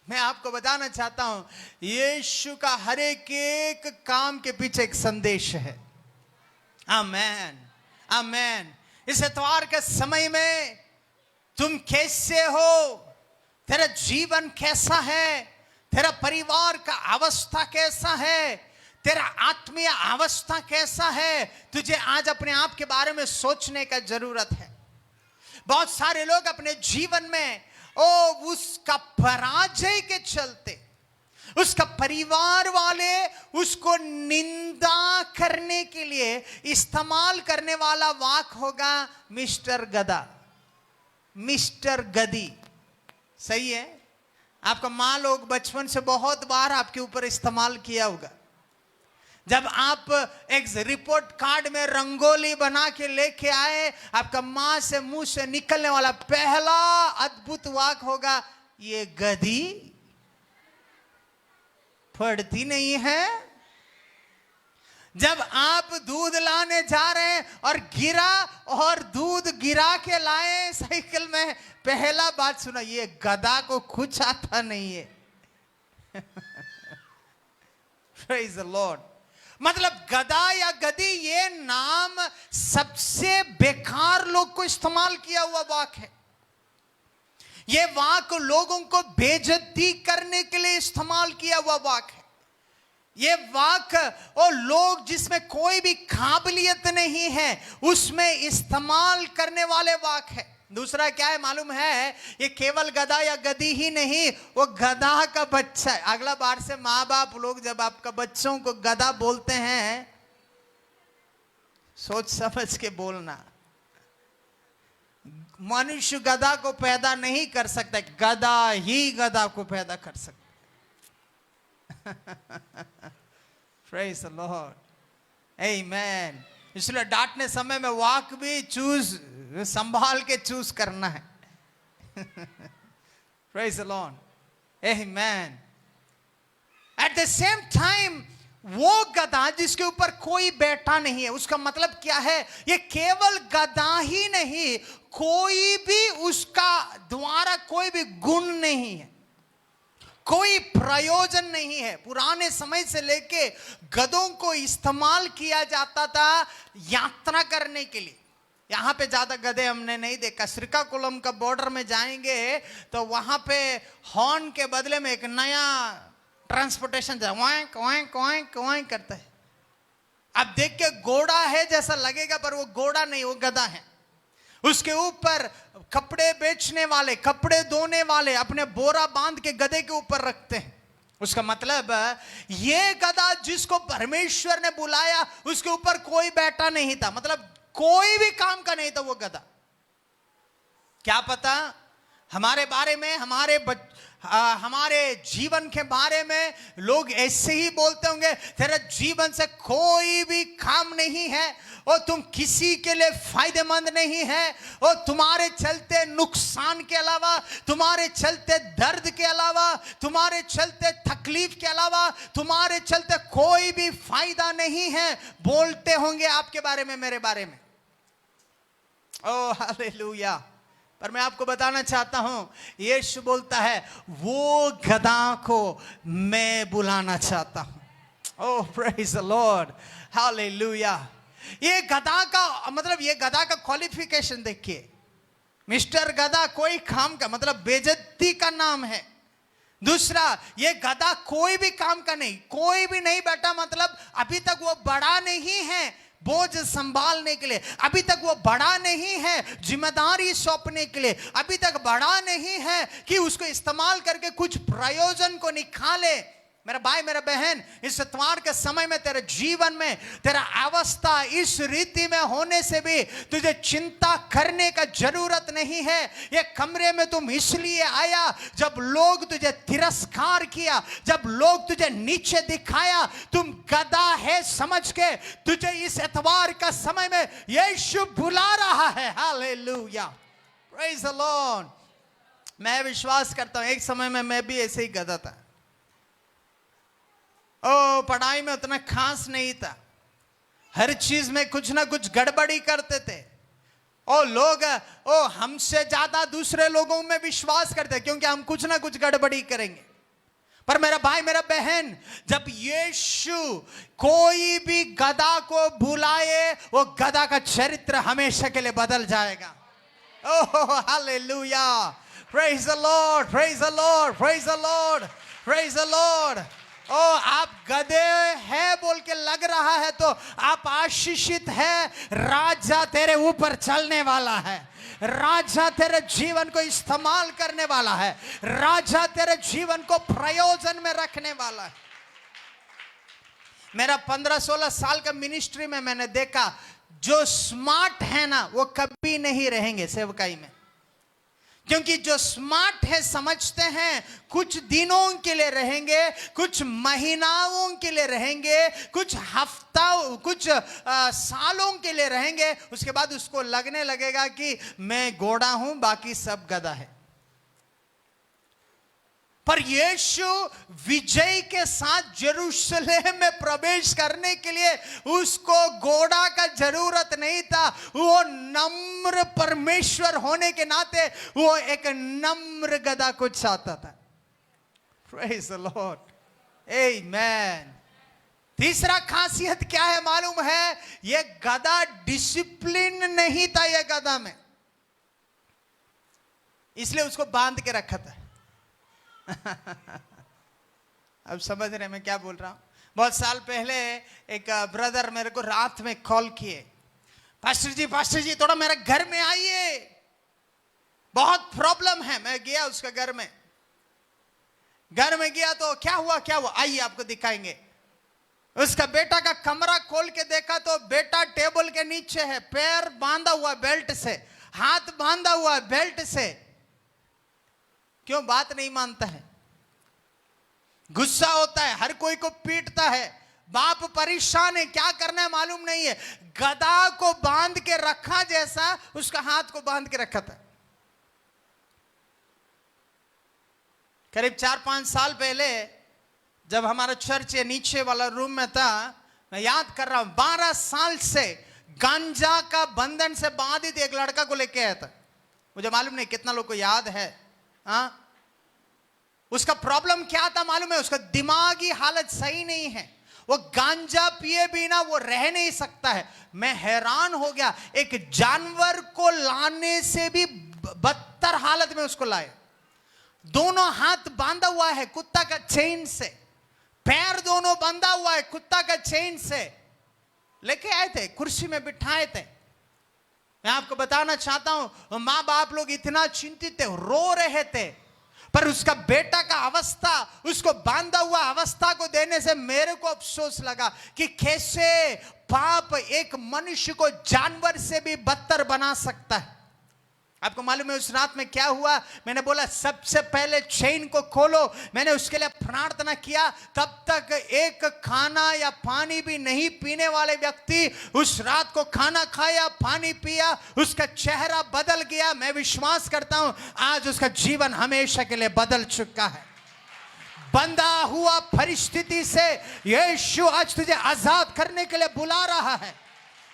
मैं आपको बताना चाहता हूं, यीशु का हर एक काम के पीछे एक संदेश है। आमेन, आमेन। इस इतवार के समय में तुम कैसे हो, तेरा जीवन कैसा है, तेरा परिवार का अवस्था कैसा है, तेरा आत्मीय अवस्था कैसा है, तुझे आज अपने आप के बारे में सोचने का जरूरत है। बहुत सारे लोग अपने जीवन में उसका पराजय के चलते, उसका परिवार वाले उसको निंदा करने के लिए इस्तेमाल करने वाला वाक होगा मिस्टर गधा, मिस्टर गधी। सही है? आपका माँ लोग बचपन से बहुत बार आपके ऊपर इस्तेमाल किया होगा। जब आप एक रिपोर्ट कार्ड में रंगोली बना के लेके आए, आपका माँ से मुंह से निकलने वाला पहला अद्भुत वाक होगा, ये गधी पढ़ती नहीं है। जब आप दूध लाने जा रहे हैं और गिरा और दूध गिरा के लाए साइकिल में, पहला बात सुना, ये गधा को कुछ आता नहीं है। Praise the Lord। मतलब गधा या गधी ये नाम सबसे बेकार लोग को इस्तेमाल किया हुआ वाक है। ये वाक लोगों को बेइज्जती करने के लिए इस्तेमाल किया हुआ वाक है। ये वाक और लोग जिसमें कोई भी काबिलियत नहीं है उसमें इस्तेमाल करने वाले वाक है। दूसरा क्या है मालूम है? ये केवल गधा या गधी ही नहीं, वो गधा का बच्चा है। अगला बार से माँ बाप लोग जब आपका बच्चों को गधा बोलते हैं, सोच समझ के बोलना। मनुष्य गधा को पैदा नहीं कर सकता, गधा ही गधा को पैदा कर सकता। Praise the Lord, Amen। इसलिए डांटने समय में वाक भी संभाल के चूज करना है। Praise the Lord, Amen। At the same time, वो गधा जिसके ऊपर कोई बैठा नहीं है, उसका मतलब क्या है? ये केवल गधा ही नहीं, कोई भी उसका द्वारा कोई भी गुण नहीं है, कोई प्रयोजन नहीं है। पुराने समय से लेके गधों को इस्तेमाल किया जाता था यात्रा करने के लिए। यहाँ पे ज्यादा गधे हमने नहीं देखा। श्रीकाकुलम का बॉर्डर में जाएंगे तो वहां पे हॉर्न के बदले में एक नया ट्रांसपोर्टेशन वाइंक वाइंक वाइंक वाइंक करता है। अब देख के घोड़ा है जैसा लगेगा, पर वो घोड़ा नहीं, वो गधा है। उसके ऊपर कपड़े बेचने वाले, कपड़े धोने वाले अपने बोरा बांध के गधे के ऊपर रखते हैं। उसका मतलब ये गधा जिसको परमेश्वर ने बुलाया उसके ऊपर कोई बैठा नहीं था, मतलब कोई भी काम का नहीं था वो गधा। क्या पता हमारे बारे में, हमारे जीवन के बारे में लोग ऐसे ही बोलते होंगे, तेरा जीवन से कोई भी काम नहीं है और तुम किसी के लिए फायदेमंद नहीं है, और तुम्हारे चलते नुकसान के अलावा, तुम्हारे चलते दर्द के अलावा, तुम्हारे चलते तकलीफ के अलावा, तुम्हारे चलते कोई भी फायदा नहीं है, बोलते होंगे आपके बारे में, मेरे बारे में। Oh hallelujah. पर मैं आपको बताना चाहता हूं, यीशु बोलता है वो गधा को मैं बुलाना चाहता हूं। ओह प्रेज द लॉर्ड, हालेलुया। ये गधा का मतलब, ये गधा का क्वालिफिकेशन देखिए। मिस्टर गधा कोई काम का मतलब बेइज्जती का नाम है। दूसरा, ये गधा कोई भी काम का नहीं, कोई भी नहीं बैठा मतलब अभी तक वो बड़ा नहीं है बोझ संभालने के लिए, अभी तक वो बड़ा नहीं है जिम्मेदारी सौंपने के लिए, अभी तक बड़ा नहीं है कि उसको इस्तेमाल करके कुछ प्रयोजन को निकाले। मेरा भाई मेरा बहन, इस इतवार के समय में तेरे जीवन में तेरा अवस्था इस रीति में होने से भी तुझे चिंता करने का जरूरत नहीं है। ये कमरे में तुम इसलिए आया जब लोग तुझे तिरस्कार किया, जब लोग तुझे नीचे दिखाया, तुम गधा है समझ के तुझे इस इतवार का समय में यीशु बुला रहा है। Hallelujah, praise the Lord. मैं विश्वास करता हूं एक समय में मैं भी ऐसे ही गधा था। ओ पढ़ाई में उतना खास नहीं था, हर चीज में कुछ ना कुछ गड़बड़ी करते थे। ओ लोग हमसे ज्यादा दूसरे लोगों में विश्वास करते क्योंकि हम कुछ ना कुछ गड़बड़ी करेंगे। पर मेरा भाई मेरा बहन, जब यीशु कोई भी गधा को बुलाए वो गधा का चरित्र हमेशा के लिए बदल जाएगा। Oh hallelujah, praise the Lord, praise the Lord, praise the Lord, praise the Lord. ओ आप गधे हैं बोल के लग रहा है तो आप आशीषित है। राजा तेरे ऊपर चलने वाला है, राजा तेरे जीवन को इस्तेमाल करने वाला है, राजा तेरे जीवन को प्रयोजन में रखने वाला है। मेरा 15-16 साल का मिनिस्ट्री में मैंने देखा जो स्मार्ट है ना वो कभी नहीं रहेंगे सेवकाई में, क्योंकि जो स्मार्ट है समझते हैं कुछ दिनों के लिए रहेंगे, कुछ महीनाओं के लिए रहेंगे, कुछ हफ्ताओं कुछ सालों के लिए रहेंगे, उसके बाद उसको लगने लगेगा कि मैं घोड़ा हूं बाकी सब गधा है। पर यीशु विजय के साथ यरूशलेम में प्रवेश करने के लिए उसको घोड़ा का जरूरत नहीं था। वो नम्र परमेश्वर होने के नाते वो एक नम्र गधा को चाहता था। प्रेज द लॉर्ड, आमेन। तीसरा खासियत क्या है मालूम है? ये गधा डिसिप्लिन नहीं था ये गधा में, इसलिए उसको बांध के रखा था। अब समझ रहे मैं क्या बोल रहा हूं? बहुत साल पहले एक ब्रदर मेरे को रात में कॉल किए, पास्टर जी थोड़ा मेरे घर में आइए, बहुत प्रॉब्लम है। मैं गया उसका घर में गया तो क्या हुआ आइए आपको दिखाएंगे। उसका बेटा का कमरा खोल के देखा तो बेटा टेबल के नीचे है, पैर बांधा हुआ बेल्ट से, हाथ बांधा हुआ बेल्ट से। क्यों? बात नहीं मानता है, गुस्सा होता है, हर कोई को पीटता है, बाप परेशान है, क्या करना है मालूम नहीं है। गधा को बांध के रखा जैसा उसका हाथ को बांध के रखा था। करीब 4-5 साल पहले जब हमारा चर्च ये नीचे वाला रूम में था, मैं याद कर रहा हूं 12 साल से गांजा का बंधन से बाधित एक लड़का को लेके आया था। मुझे मालूम नहीं कितना लोग को याद है। उसका प्रॉब्लम क्या था मालूम है? उसका दिमागी हालत सही नहीं है, वो गांजा पिए बिना वो रह नहीं सकता है। मैं हैरान हो गया, एक जानवर को लाने से भी बदतर हालत में उसको लाए। दोनों हाथ बांधा हुआ है कुत्ता का चेन से, पैर दोनों बांधा हुआ है कुत्ता का चेन से, लेके आए थे, कुर्सी में बिठाए थे। मैं आपको बताना चाहता हूं, माँ बाप लोग इतना चिंतित थे, रो रहे थे, पर उसका बेटा का अवस्था, उसको बांधा हुआ अवस्था को देने से मेरे को अफसोस लगा कि कैसे पाप एक मनुष्य को जानवर से भी बदतर बना सकता है। आपको मालूम है उस रात में क्या हुआ? मैंने बोला सबसे पहले चेन को खोलो। मैंने उसके लिए प्रार्थना किया। तब तक एक खाना या पानी भी नहीं पीने वाले व्यक्ति उस रात को खाना खाया, पानी पिया, उसका चेहरा बदल गया। मैं विश्वास करता हूं आज उसका जीवन हमेशा के लिए बदल चुका है। बंधा हुआ परिस्थिति से यीशु आज तुझे आजाद करने के लिए बुला रहा है।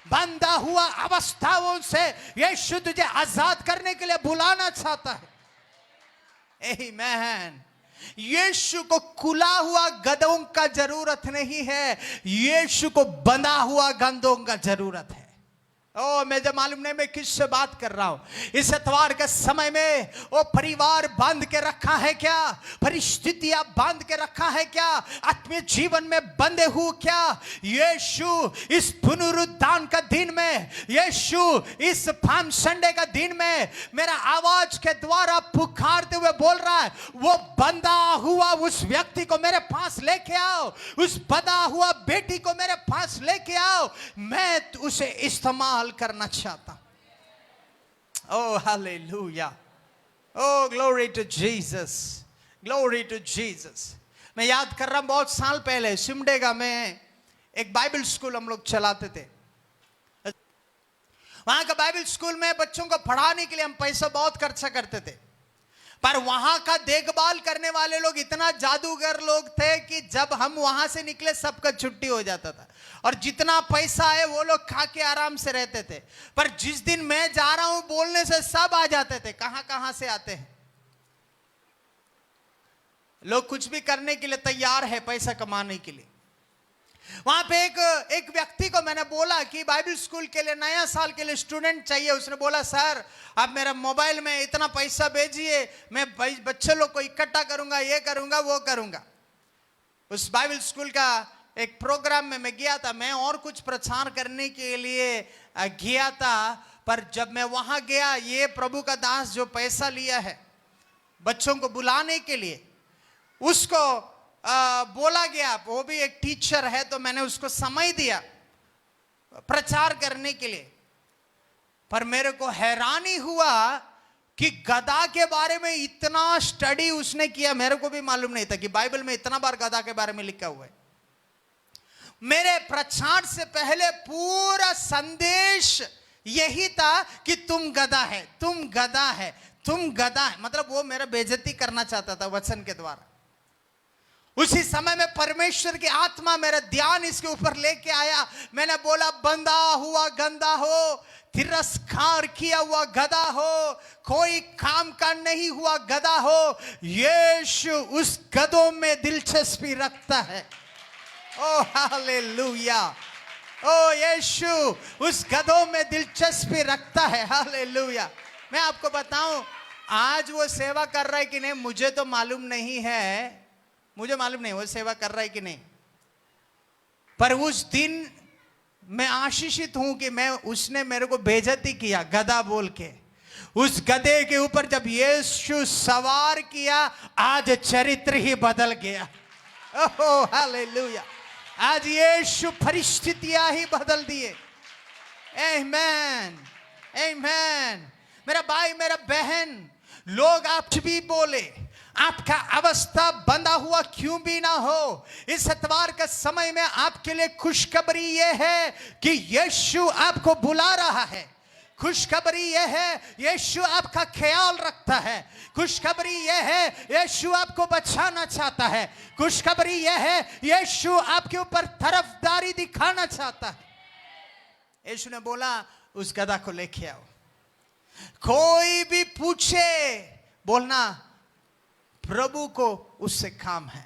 बंधा हुआ अवस्थाओं से यीशु तुझे आजाद करने के लिए बुलाना चाहता है। आमीन। यीशु को खुला हुआ गधों का जरूरत नहीं है, यीशु को बंधा हुआ गंधों का जरूरत है। ओ मुझे मालूम नहीं मैं किससे बात कर रहा हूं। इस इतवार के समय में वो परिवार बांध के रखा है क्या, परिस्थितियां बांध के रखा है क्या, आत्मीय जीवन में बंधे हुए क्या। यीशु इस पुनरुत्थान का दिन में, यीशु इस पाम संडे का दिन में मेरा आवाज के द्वारा पुकारते हुए बोल रहा है, वो बंधा हुआ उस व्यक्ति को मेरे पास लेके आओ, उस बंधा हुआ बेटी को मेरे पास लेके आओ, मैं उसे इस्तेमाल करना चाहता हूं। Oh hallelujah, oh glory to Jesus, glory to Jesus. मैं याद कर रहा हूं बहुत साल पहले सिमडेगा में एक बाइबल स्कूल हम लोग चलाते थे। वहां का बाइबल स्कूल में बच्चों को पढ़ाने के लिए हम पैसा बहुत खर्चा करते थे, पर वहां का देखभाल करने वाले लोग इतना जादूगर लोग थे कि जब हम वहां से निकले सबका छुट्टी हो जाता था और जितना पैसा है वो लोग खा के आराम से रहते थे। पर जिस दिन मैं जा रहा हूं बोलने से सब आ जाते थे। कहां कहां से आते हैं लोग, कुछ भी करने के लिए तैयार है पैसा कमाने के लिए। वहां पे एक व्यक्ति को मैंने बोला कि बाइबल स्कूल के लिए नया साल के लिए स्टूडेंट चाहिए। उसने बोला सर आप मेरा मोबाइल में इतना पैसा भेजिए, मैं बच्चे लोग को इकट्ठा करूंगा, ये करूंगा वो करूंगा। उस बाइबल स्कूल का एक प्रोग्राम में मैं गया था, मैं और कुछ प्रचार करने के लिए गया था, पर जब मैं वहां गया ये प्रभु का दास जो पैसा लिया है बच्चों को बुलाने के लिए, उसको बोला गया, वो भी एक टीचर है तो मैंने उसको समय दिया प्रचार करने के लिए। पर मेरे को हैरानी हुआ कि गधा के बारे में इतना स्टडी उसने किया, मेरे को भी मालूम नहीं था कि बाइबल में इतना बार गधा के बारे में लिखा हुआ है। मेरे प्रचार से पहले पूरा संदेश यही था कि तुम गधा है, तुम गधा है, तुम गधा है, मतलब वो मेरा बेइज्जती करना चाहता था वचन के द्वारा। उसी समय में परमेश्वर की आत्मा मेरा ध्यान इसके ऊपर लेके आया। मैंने बोला बंधा हुआ गंदा हो, तिरस्कार किया हुआ गधा हो, कोई काम का नहीं हुआ गधा हो, यीशु उस गधों में दिलचस्पी रखता है। ओ हालेलुया, ओ यीशु उस गधों में दिलचस्पी रखता है। हालेलुया। मैं आपको बताऊं आज वो सेवा कर रहा है कि नहीं मुझे तो मालूम नहीं है, मुझे मालूम नहीं वो सेवा कर रहा है कि नहीं, पर उस दिन मैं आशीषित हूं कि मैं उसने मेरे को बेइज्जती किया गधा बोल के। उस गधे के ऊपर जब यीशु सवार किया आज चरित्र ही बदल गया। ओह हालेलुया, आज यीशु परिस्थितियां ही बदल दिए। आमीन, आमीन। मेरा भाई मेरा बहन, लोग आप भी बोले, आपका अवस्था बंधा हुआ क्यों भी ना हो, इस इतवार के समय में आपके लिए खुशखबरी यह है कि यीशु आपको बुला रहा है। खुशखबरी यह है यीशु आपका ख्याल रखता है। खुशखबरी यह है यीशु आपको बचाना चाहता है। खुशखबरी यह है यीशु आपके ऊपर तरफदारी दिखाना चाहता है। यीशु ने बोला उस गधा को लेके आओ, कोई भी पूछे बोलना प्रभु को उससे काम है।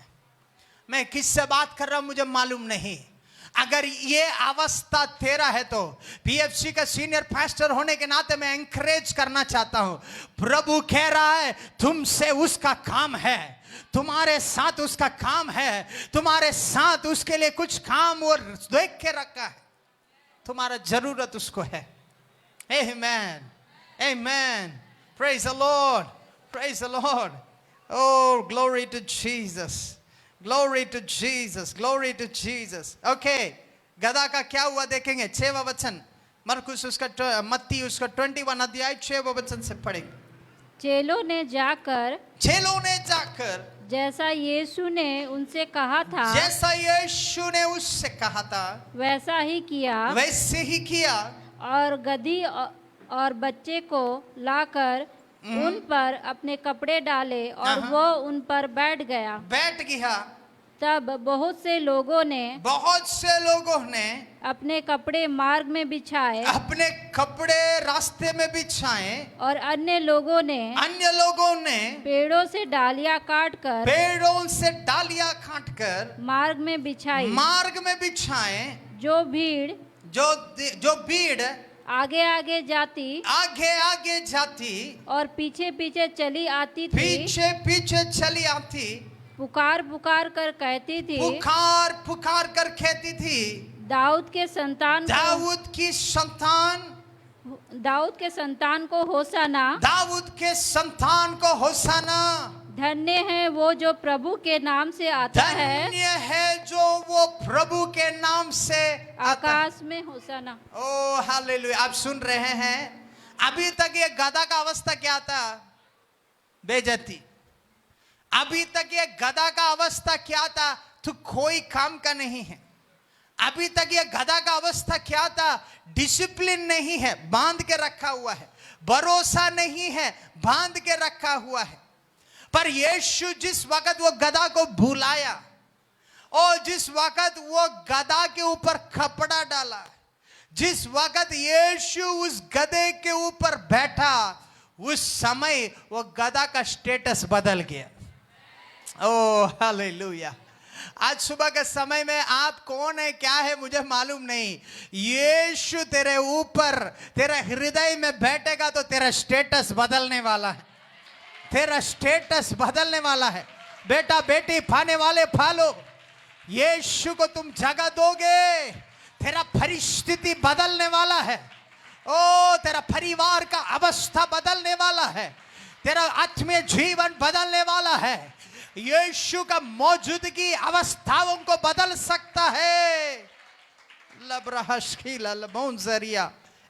मैं किससे बात कर रहा हूं मुझे मालूम नहीं। अगर ये अवस्था तेरा है तो पीएफसी का सीनियर पास्टर होने के नाते मैं एनकरेज करना चाहता हूं। प्रभु कह रहा है तुमसे उसका काम है, तुम्हारे साथ उसका काम है, तुम्हारे साथ उसके लिए कुछ काम और देख के रखा है, तुम्हारा जरूरत उसको है। आमीन, आमीन। Praise the Lord, praise the Lord. Oh, glory to Jesus. Glory to Jesus. Glory to Jesus. Okay. गधा का क्या हुआ देखेंगे 6वां वचन, मरकुस उसका मत्ती उसका 21 अध्याय 6वां वचन से पढ़ेंगे। चेलों ने जाकर जैसा यीशु ने उनसे कहा था, जैसा यीशु ने उससे कहा था वैसा ही किया, वैसे ही किया, और गधी और बच्चे को लाकर उन पर अपने कपड़े डाले और वो उन पर बैठ गया। तब बहुत से लोगों ने अपने कपड़े मार्ग में बिछाए, अपने कपड़े रास्ते में बिछाए, और अन्य लोगों ने पेड़ों से डालियां काटकर मार्ग में बिछाए। जो भीड़ आगे आगे जाती आगे आगे जाती, और पीछे पीछे चली आती थी, पीछे पीछे चली आती, पुकार पुकार कर कहती थी, पुकार पुकार कर कहती थी, दाऊद के संतान दाऊद के संतान को होसाना, दाऊद के संतान को होसाना। धन्य है वो जो प्रभु के नाम से आता है, धन्य है जो वो प्रभु के नाम से आता है। आकाश में होसाना। ओ हालेलुया। आप सुन रहे हैं, अभी तक ये गधा का अवस्था क्या था? बेइज्जती। अभी तक ये गधा का अवस्था क्या था? तू कोई काम का नहीं है। अभी तक ये गधा का अवस्था क्या था? डिसिप्लिन नहीं है, बांध के रखा हुआ है, भरोसा नहीं है, बांध के रखा हुआ है। पर यीशु जिस वक्त वो गधा को भुलाया और जिस वक्त वो गधा के ऊपर कपड़ा डाला, जिस वक्त यीशु उस गधे के ऊपर बैठा, उस समय वो गधा का स्टेटस बदल गया। ओ हालेलुया। आज सुबह के समय में आप कौन है क्या है मुझे मालूम नहीं, यीशु तेरे ऊपर तेरे हृदय में बैठेगा तो तेरा स्टेटस बदलने वाला है, तेरा स्टेटस बदलने वाला है। बेटा बेटी पाने वाले पालो, यीशु को तुम जगह दोगे, तेरा परिस्थिति बदलने वाला है। ओ तेरा परिवार का अवस्था बदलने वाला है, तेरा आत्मीय जीवन बदलने वाला है। यीशु का मौजूदगी अवस्थाओं को बदल सकता है। लब्रहशकील अलमौनजरिया।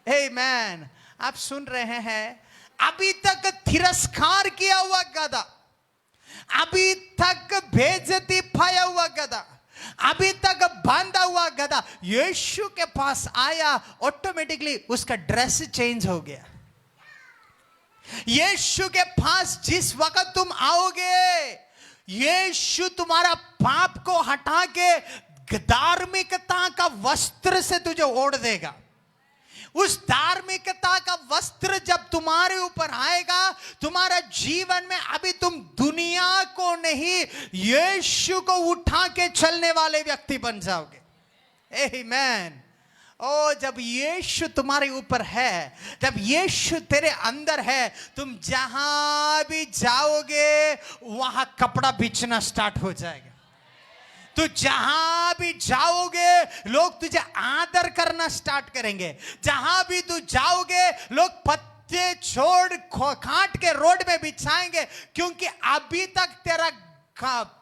आमीन। आप सुन रहे हैं, अभी तक तिरस्कार किया हुआ गधा, अभी तक बेइज्जती पाया हुआ गधा, अभी तक बांधा हुआ गधा यीशु के पास आया, ऑटोमेटिकली उसका ड्रेस चेंज हो गया। यीशु के पास जिस वक्त तुम आओगे, यीशु तुम्हारा पाप को हटा के धार्मिकता का वस्त्र से तुझे ओढ़ देगा। उस धार्मिकता का वस्त्र जब तुम्हारे ऊपर आएगा, तुम्हारा जीवन में अभी तुम दुनिया को नहीं, यीशु को उठा के चलने वाले व्यक्ति बन जाओगे। आमीन। ओ जब यीशु तुम्हारे ऊपर है, जब यीशु तेरे अंदर है, तुम जहां भी जाओगे वहां कपड़ा बिछना स्टार्ट हो जाएगा। तू जहां भी जाओगे लोग तुझे आदर करना स्टार्ट करेंगे। जहां भी तू जाओगे लोग पत्ते छोड़ काट के रोड में बिछाएंगे, क्योंकि अभी तक तेरा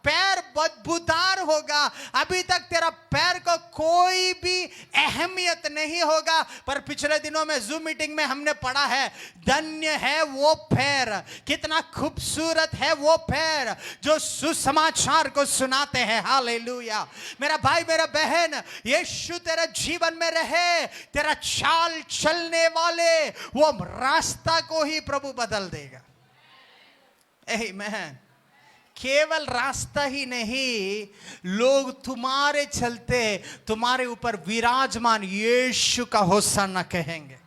पैर बदबूदार होगा, अभी तक तेरा पैर को कोई भी अहमियत नहीं होगा। पर पिछले दिनों में जूम मीटिंग में हमने पढ़ा है, धन्य है वो पैर, कितना खूबसूरत है वो पैर जो सुसमाचार को सुनाते हैं। हालेलुया। मेरा भाई मेरा बहन, यीशु तेरा जीवन में रहे, तेरा चाल चलने वाले वो रास्ता को ही प्रभु बदल देगा। आमीन। केवल रास्ता ही नहीं, लोग तुम्हारे चलते तुम्हारे ऊपर विराजमान यीशु का होसाना कहेंगे।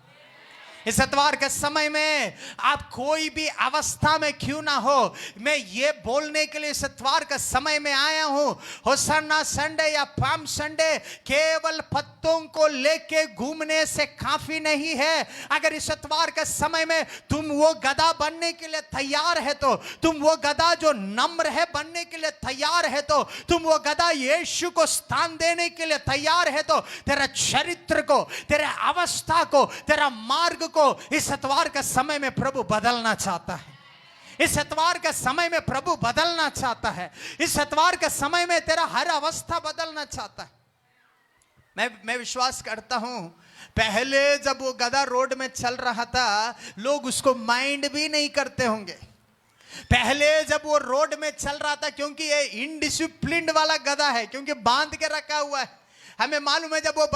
इस इतवार के समय में आप कोई भी अवस्था में क्यों ना हो, मैं ये बोलने के लिए इस इतवार के समय में आया हूं, होसाना संडे या पाम संडे केवल पत्तों को लेके घूमने से काफी नहीं है। अगर इस इतवार के समय में तुम वो गधा बनने के लिए तैयार है, तो तुम वो गधा जो नम्र है बनने के लिए तैयार है, तो तुम वो गधा यीशु को स्थान देने के लिए तैयार है, तो तेरा चरित्र को, तेरा अवस्था को, तेरा मार्ग को इस इतवार के समय में प्रभु बदलना चाहता है। इस इतवार के समय में प्रभु बदलना चाहता है। इस इतवार के समय में तेरा हर अवस्था बदलना चाहता है। मैं विश्वास करता हूं, पहले जब वो गधा रोड में चल रहा था, लोग उसको माइंड भी नहीं करते होंगे। पहले जब वो रोड में चल रहा था, क्योंकि ये इनडिसिप्लिन्ड वाला गधा है, क्योंकि बांध के रखा हुआ है। हमें मालूम है, जब वो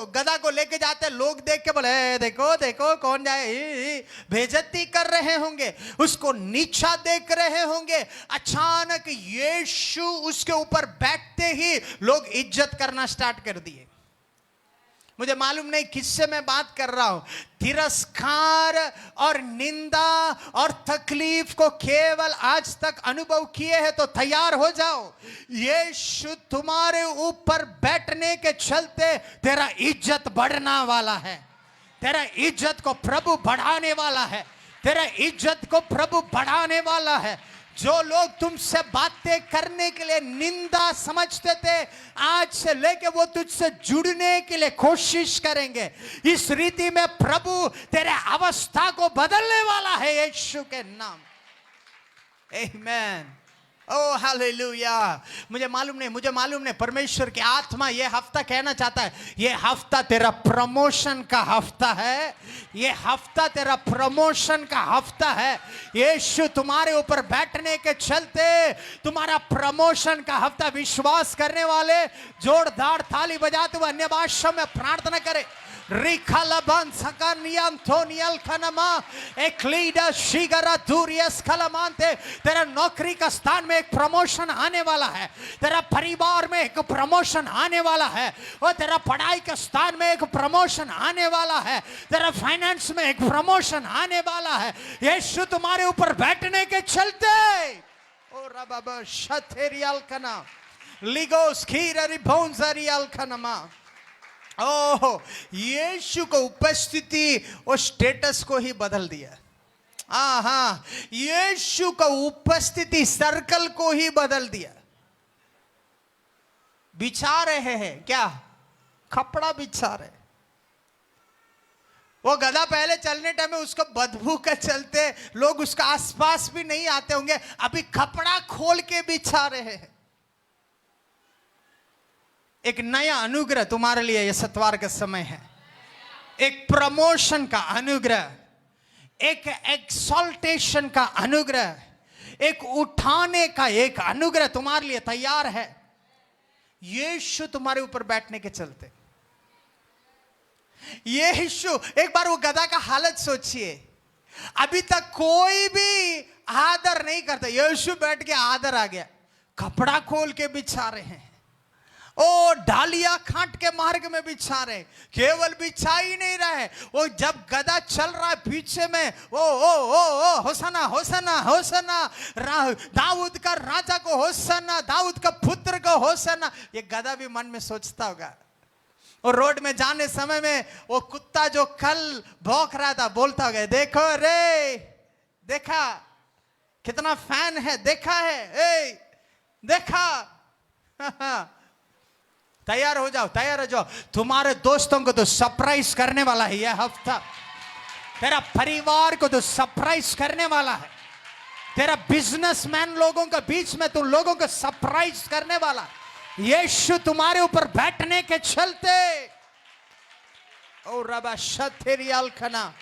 गधा को लेके जाते हैं, लोग देख के बोले देखो देखो कौन जाए, बेइज्जती कर रहे होंगे, उसको नीचा देख रहे होंगे। अचानक यीशु उसके ऊपर बैठते ही लोग इज्जत करना स्टार्ट कर दिए। मुझे मालूम नहीं किससे मैं बात कर रहा हूं। तिरस्कार और निंदा और तकलीफ को केवल आज तक अनुभव किए हैं तो तैयार हो जाओ। यीशु तुम्हारे ऊपर बैठने के चलते तेरा इज्जत बढ़ना वाला है, तेरा इज्जत को प्रभु बढ़ाने वाला है, तेरा इज्जत को प्रभु बढ़ाने वाला है। जो लोग तुमसे बातें करने के लिए निंदा समझते थे, आज से लेके वो तुझसे जुड़ने के लिए कोशिश करेंगे। इस रीति में प्रभु तेरे अवस्था को बदलने वाला है यीशु के नाम। आमीन। ओ हालेलुया। मुझे मालूम नहीं परमेश्वर की आत्मा ये हफ्ता कहना चाहता है, ये हफ्ता तेरा प्रमोशन का हफ्ता है, ये हफ्ता तेरा प्रमोशन का हफ्ता है। यीशु तुम्हारे ऊपर बैठने के चलते तुम्हारा प्रमोशन का हफ्ता। विश्वास करने वाले जोरदार ताली बजाते हुए अन्य भाषा में प्रार्थना करें। रिखलबन सकनियम थोनियल खनमा एक्लीडा शिगरा दूरियस खलमानते। तेरा नौकरी का स्थान में एक प्रमोशन आने वाला है, तेरा परिवार में एक प्रमोशन आने वाला है, और तेरा पढ़ाई के स्थान में एक प्रमोशन आने वाला है, तेरा फाइनेंस में एक प्रमोशन आने वाला है। यीशु तुम्हारे ऊपर बैठने के चलते ओ रबाबा शथेरियल कना लिगोस खीररी भोंजरियल खनमा। ओह, यीशु को उपस्थिति और स्टेटस को ही बदल दिया। हाँ, यीशु का उपस्थिति सर्कल को ही बदल दिया। बिछा रहे हैं क्या? कपड़ा बिछा रहे। वो गधा पहले चलने टाइम में उसको बदबू का चलते लोग उसका आसपास भी नहीं आते होंगे, अभी कपड़ा खोल के बिछा रहे हैं। एक नया अनुग्रह तुम्हारे लिए ये सत्वार का समय है। एक प्रमोशन का अनुग्रह, एक एक्सॉल्टेशन का अनुग्रह, एक उठाने का एक अनुग्रह तुम्हारे लिए तैयार है। यीशु तुम्हारे ऊपर बैठने के चलते। यीशु, एक बार वो गधा का हालत सोचिए, अभी तक कोई भी आदर नहीं करता, यीशु बैठ के आदर आ गया। कपड़ा खोल के बिछा रहे हैं, ओ डालियां खाट के मार्ग में बिछा रहे। केवल बिछा ही नहीं रहे, वो जब गधा चल रहा है पीछे में, ओ होसना होसना होसना, दाऊद का राजा को होसना, दाऊद का पुत्र को होसना। ये गधा भी मन में सोचता होगा। और रोड में जाने समय में वो कुत्ता जो कल भौंक रहा था बोलता होगा, देखो रे, देखा कितना फैन है, देखा है, ए देखा। तैयार हो जाओ, तैयार हो जाओ। तुम्हारे दोस्तों को तो सरप्राइज करने वाला है यह हफ्ता। तेरा परिवार को तो सरप्राइज करने वाला है। तेरा बिजनेसमैन लोगों के बीच में तुम लोगों को सरप्राइज करने वाला। यीशु तुम्हारे ऊपर बैठने के चलते ओ रबा शथेरियल खना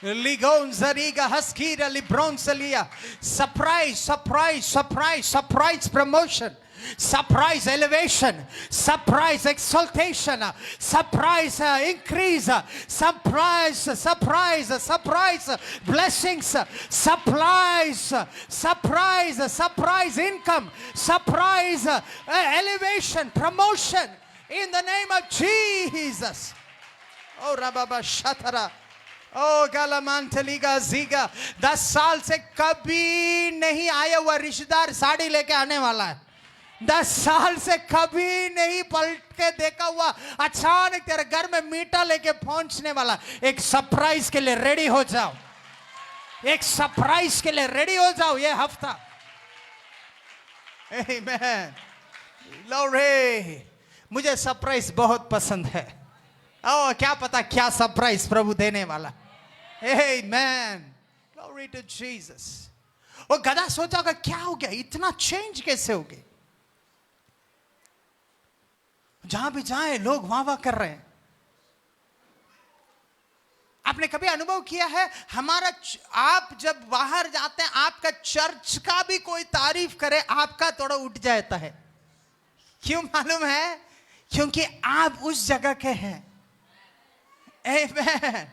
लिगोन जरीगा हस्कीरा लिब्रोन सलिया। Surprise surprise surprise surprise promotion, surprise elevation, surprise exaltation, surprise increase, surprise blessings, surprise income, surprise elevation, promotion in the name of Jesus. Oh rababa shatara, ओ गालामांतलीगा जीगा। 10 साल से कभी नहीं आया हुआ रिश्तेदार साड़ी लेके आने वाला है। 10 साल से कभी नहीं पलट के देखा हुआ अचानक तेरे घर में मीठा लेके पहुंचने वाला। एक सरप्राइज के लिए रेडी हो जाओ, एक सरप्राइज के लिए रेडी हो जाओ ये हफ्ता। आमीन। ग्लोरी। मुझे सरप्राइज बहुत पसंद है। ओ क्या पता क्या सरप्राइज प्रभु देने वाला। आमीन। Glory to Jesus. वो गधा सोचा होगा क्या हो गया, इतना चेंज कैसे हो गया। जहां भी जाए लोग वाह वाह कर रहे हैं। आपने कभी अनुभव किया है, हमारा आप जब बाहर जाते हैं आपका चर्च का भी कोई तारीफ करे आपका थोड़ा उठ जाता है। क्यों मालूम है? क्योंकि आप उस जगह के हैं। आमीन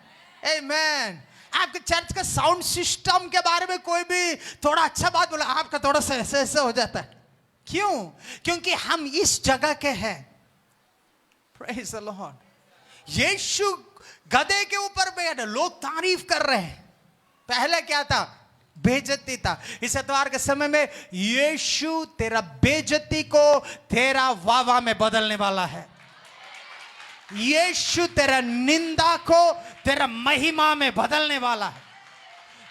आमीन। आपके चर्च का साउंड सिस्टम के बारे में कोई भी थोड़ा अच्छा बात बोला आपका थोड़ा सा ऐसे ऐसे हो जाता है। क्यों? क्योंकि हम इस जगह के हैं। Praise the Lord. यीशु गधे के ऊपर बैठे, लोग तारीफ कर रहे हैं। पहले क्या था? बेइज्जती था। इस एतवार के समय में यीशु तेरा बेइज्जती को तेरा वाह वाह में बदलने वाला है। यीशु तेरा निंदा को तेरा महिमा में बदलने वाला है।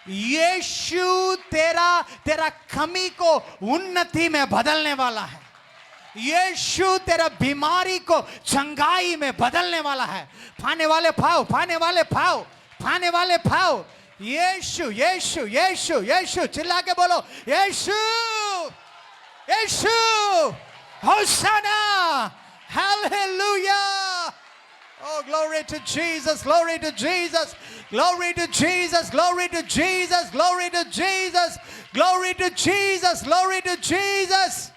यीशु तेरा कमी को उन्नति में बदलने वाला है। यीशु तेरा बीमारी को चंगाई में बदलने वाला है। पाने वाले पाओ, पाने वाले पाओ, पाने वाले पाओ। यीशु यीशु यीशु यीशु, चिल्ला के बोलो यीशु यीशु, होशाना, hallelujah. Oh, glory to Jesus, glory to Jesus, glory to Jesus, glory to Jesus, glory to Jesus, glory to Jesus, glory to Jesus.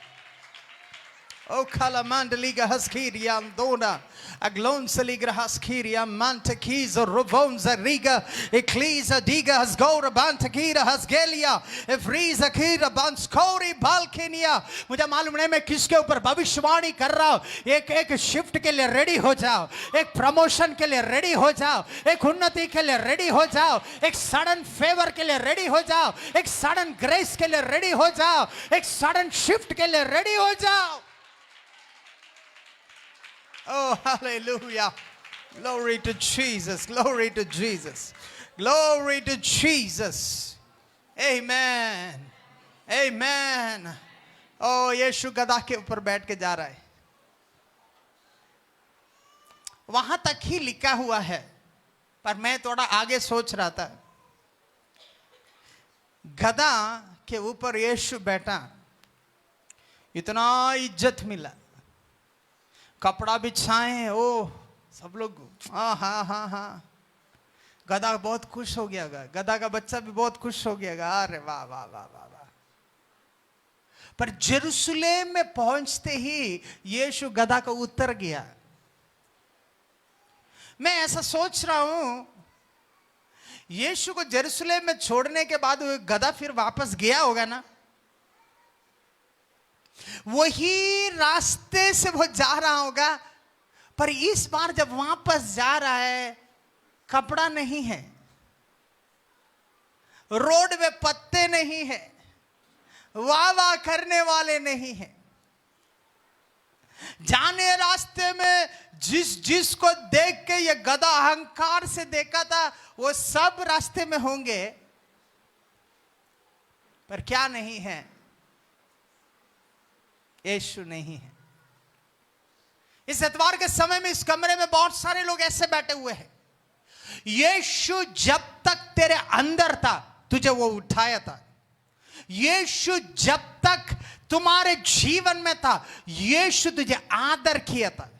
Oh, kalamandaliga haskiria andona, aglonsaliga haskiria mantekiza rovonza riga, ecclesia diga hasgora bantakira hasgelia, efriza kira banskori balkinia. मुझे मालूम नहीं मैं किसके ऊपर भविष्यवाणी कर रहा हूँ। एक शिफ्ट के लिए रेडी हो जाओ, एक प्रमोशन के लिए रेडी हो जाओ, एक उन्नति के लिए रेडी हो जाओ, एक सडन फेवर के लिए रेडी हो जाओ, एक सडन ग्रेस के लिए रेडी हो जाओ, एक सडन शिफ्ट के लिए रेडी हो जाओ। Oh, hallelujah. Glory to Jesus. Glory to Jesus. Glory to Jesus. Amen. Amen. Oh, यीशु गधा के ऊपर बैठ के जा रहा है। वहां तक ही लिखा हुआ है, पर मैं थोड़ा आगे सोच रहा था। गधा के ऊपर यीशु बैठा, इतना इज्जत मिला, कपड़ा बिछाए, ओ सब लोग हाँ हाँ हाँ हाँ। गधा बहुत खुश हो गया, गधा का बच्चा भी बहुत खुश हो गया। अरे वाह वाह वाह वाह वाह। पर जेरूसलेम में पहुंचते ही यीशु गधा को उतर गया। मैं ऐसा सोच रहा हूं, यीशु को जेरूसलेम में छोड़ने के बाद गधा फिर वापस गया होगा ना। वही रास्ते से वो जा रहा होगा, पर इस बार जब वापस जा रहा है, कपड़ा नहीं है, रोड में पत्ते नहीं है, वाह वाह करने वाले नहीं है। जाने रास्ते में जिसको देख के ये गधा अहंकार से देखा था, वो सब रास्ते में होंगे, पर क्या नहीं है? यीशु नहीं है। इस एतवार के समय में इस कमरे में बहुत सारे लोग ऐसे बैठे हुए हैं। यीशु जब तक तेरे अंदर था, तुझे वो उठाया था। यीशु जब तक तुम्हारे जीवन में था, यीशु तुझे आदर किया था।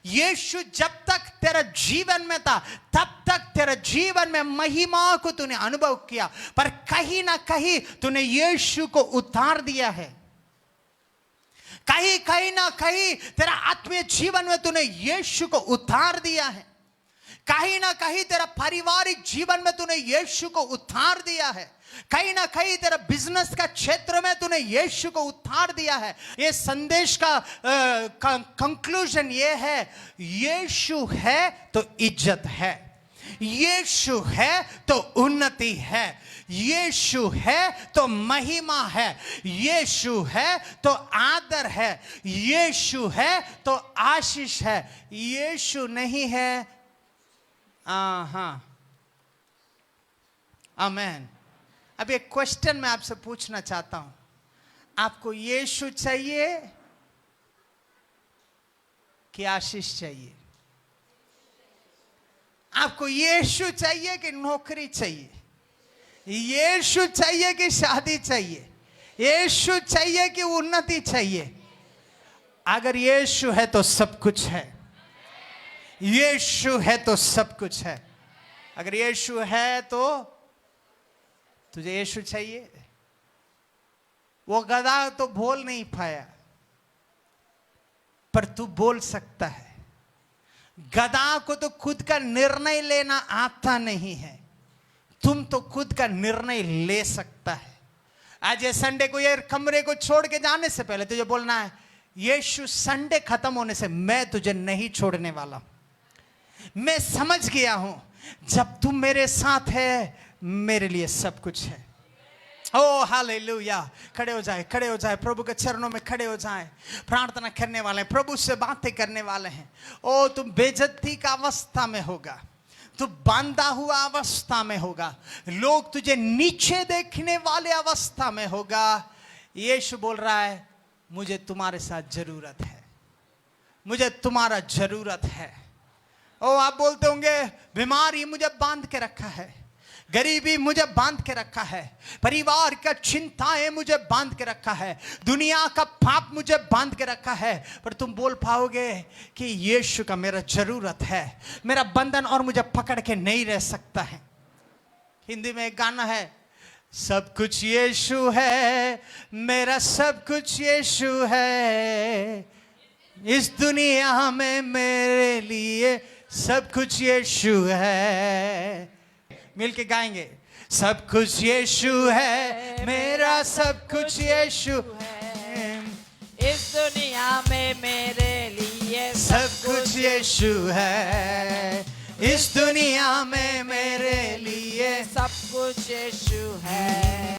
यीशु जब तक तेरा जीवन में था, तब तक तेरे जीवन में महिमा को तूने अनुभव किया, पर कहीं ना कहीं तूने यीशु को उतार दिया है। कहीं ना कहीं तेरा आत्मीय जीवन में तूने यीशु को उतार दिया है। कहीं ना कहीं तेरा पारिवारिक जीवन में तूने यीशु को उतार दिया है। कहीं ना कहीं तेरा बिजनेस का क्षेत्र में तूने यीशु को उतार दिया है। ये संदेश का कंक्लूजन ये है, यीशु है तो इज्जत है, यीशु है तो उन्नति है, यीशु है तो महिमा है, यीशु है तो आदर है, यीशु है तो आशीष है। यीशु नहीं है, हाँ, आमेन। अब एक क्वेश्चन मैं आपसे पूछना चाहता हूं, आपको यीशु चाहिए कि आशीष चाहिए? आपको यीशु चाहिए कि नौकरी चाहिए? यीशु चाहिए कि शादी चाहिए? यीशु चाहिए कि उन्नति चाहिए? अगर यीशु है तो सब कुछ है। यीशु है तो सब कुछ है। अगर यीशु है तो तुझे यीशु चाहिए। वो गधा तो बोल नहीं पाया, पर तू बोल सकता है। गधा को तो खुद का निर्णय लेना आता नहीं है, तुम तो खुद का निर्णय ले सकता है। आज ये संडे को ये कमरे को छोड़ के जाने से पहले तुझे बोलना है, यीशु संडे खत्म होने से मैं तुझे नहीं छोड़ने वाला। मैं समझ गया हूं, जब तुम मेरे साथ है, मेरे लिए सब कुछ है। ओ हालेलुया। खड़े हो जाए, खड़े हो जाए, प्रभु के चरणों में खड़े हो जाए। प्रार्थना करने वाले हैं, प्रभु से बातें करने वाले हैं। ओ तुम बेइज्जती का अवस्था में होगा, तू बांधा हुआ अवस्था में होगा, लोग तुझे नीचे देखने वाले अवस्था में होगा। यीशु बोल रहा है मुझे तुम्हारे साथ जरूरत है, मुझे तुम्हारा जरूरत है। ओ आप बोलते होंगे बीमारी मुझे बांध के रखा है, गरीबी मुझे बांध के रखा है, परिवार का चिंताएं मुझे बांध के रखा है, दुनिया का पाप मुझे बांध के रखा है। पर तुम बोल पाओगे कि यीशु का मेरा जरूरत है, मेरा बंधन और मुझे पकड़ के नहीं रह सकता है। हिंदी में एक गाना है, सब कुछ यीशु है, मेरा सब कुछ यीशु है, इस दुनिया में मेरे लिए सब कुछ यीशु है। मिलके गाएंगे, सब कुछ यीशु है, मेरा सब कुछ यीशु है, इस दुनिया में मेरे लिए सब कुछ यीशु है, इस दुनिया में मेरे लिए सब कुछ यीशु है।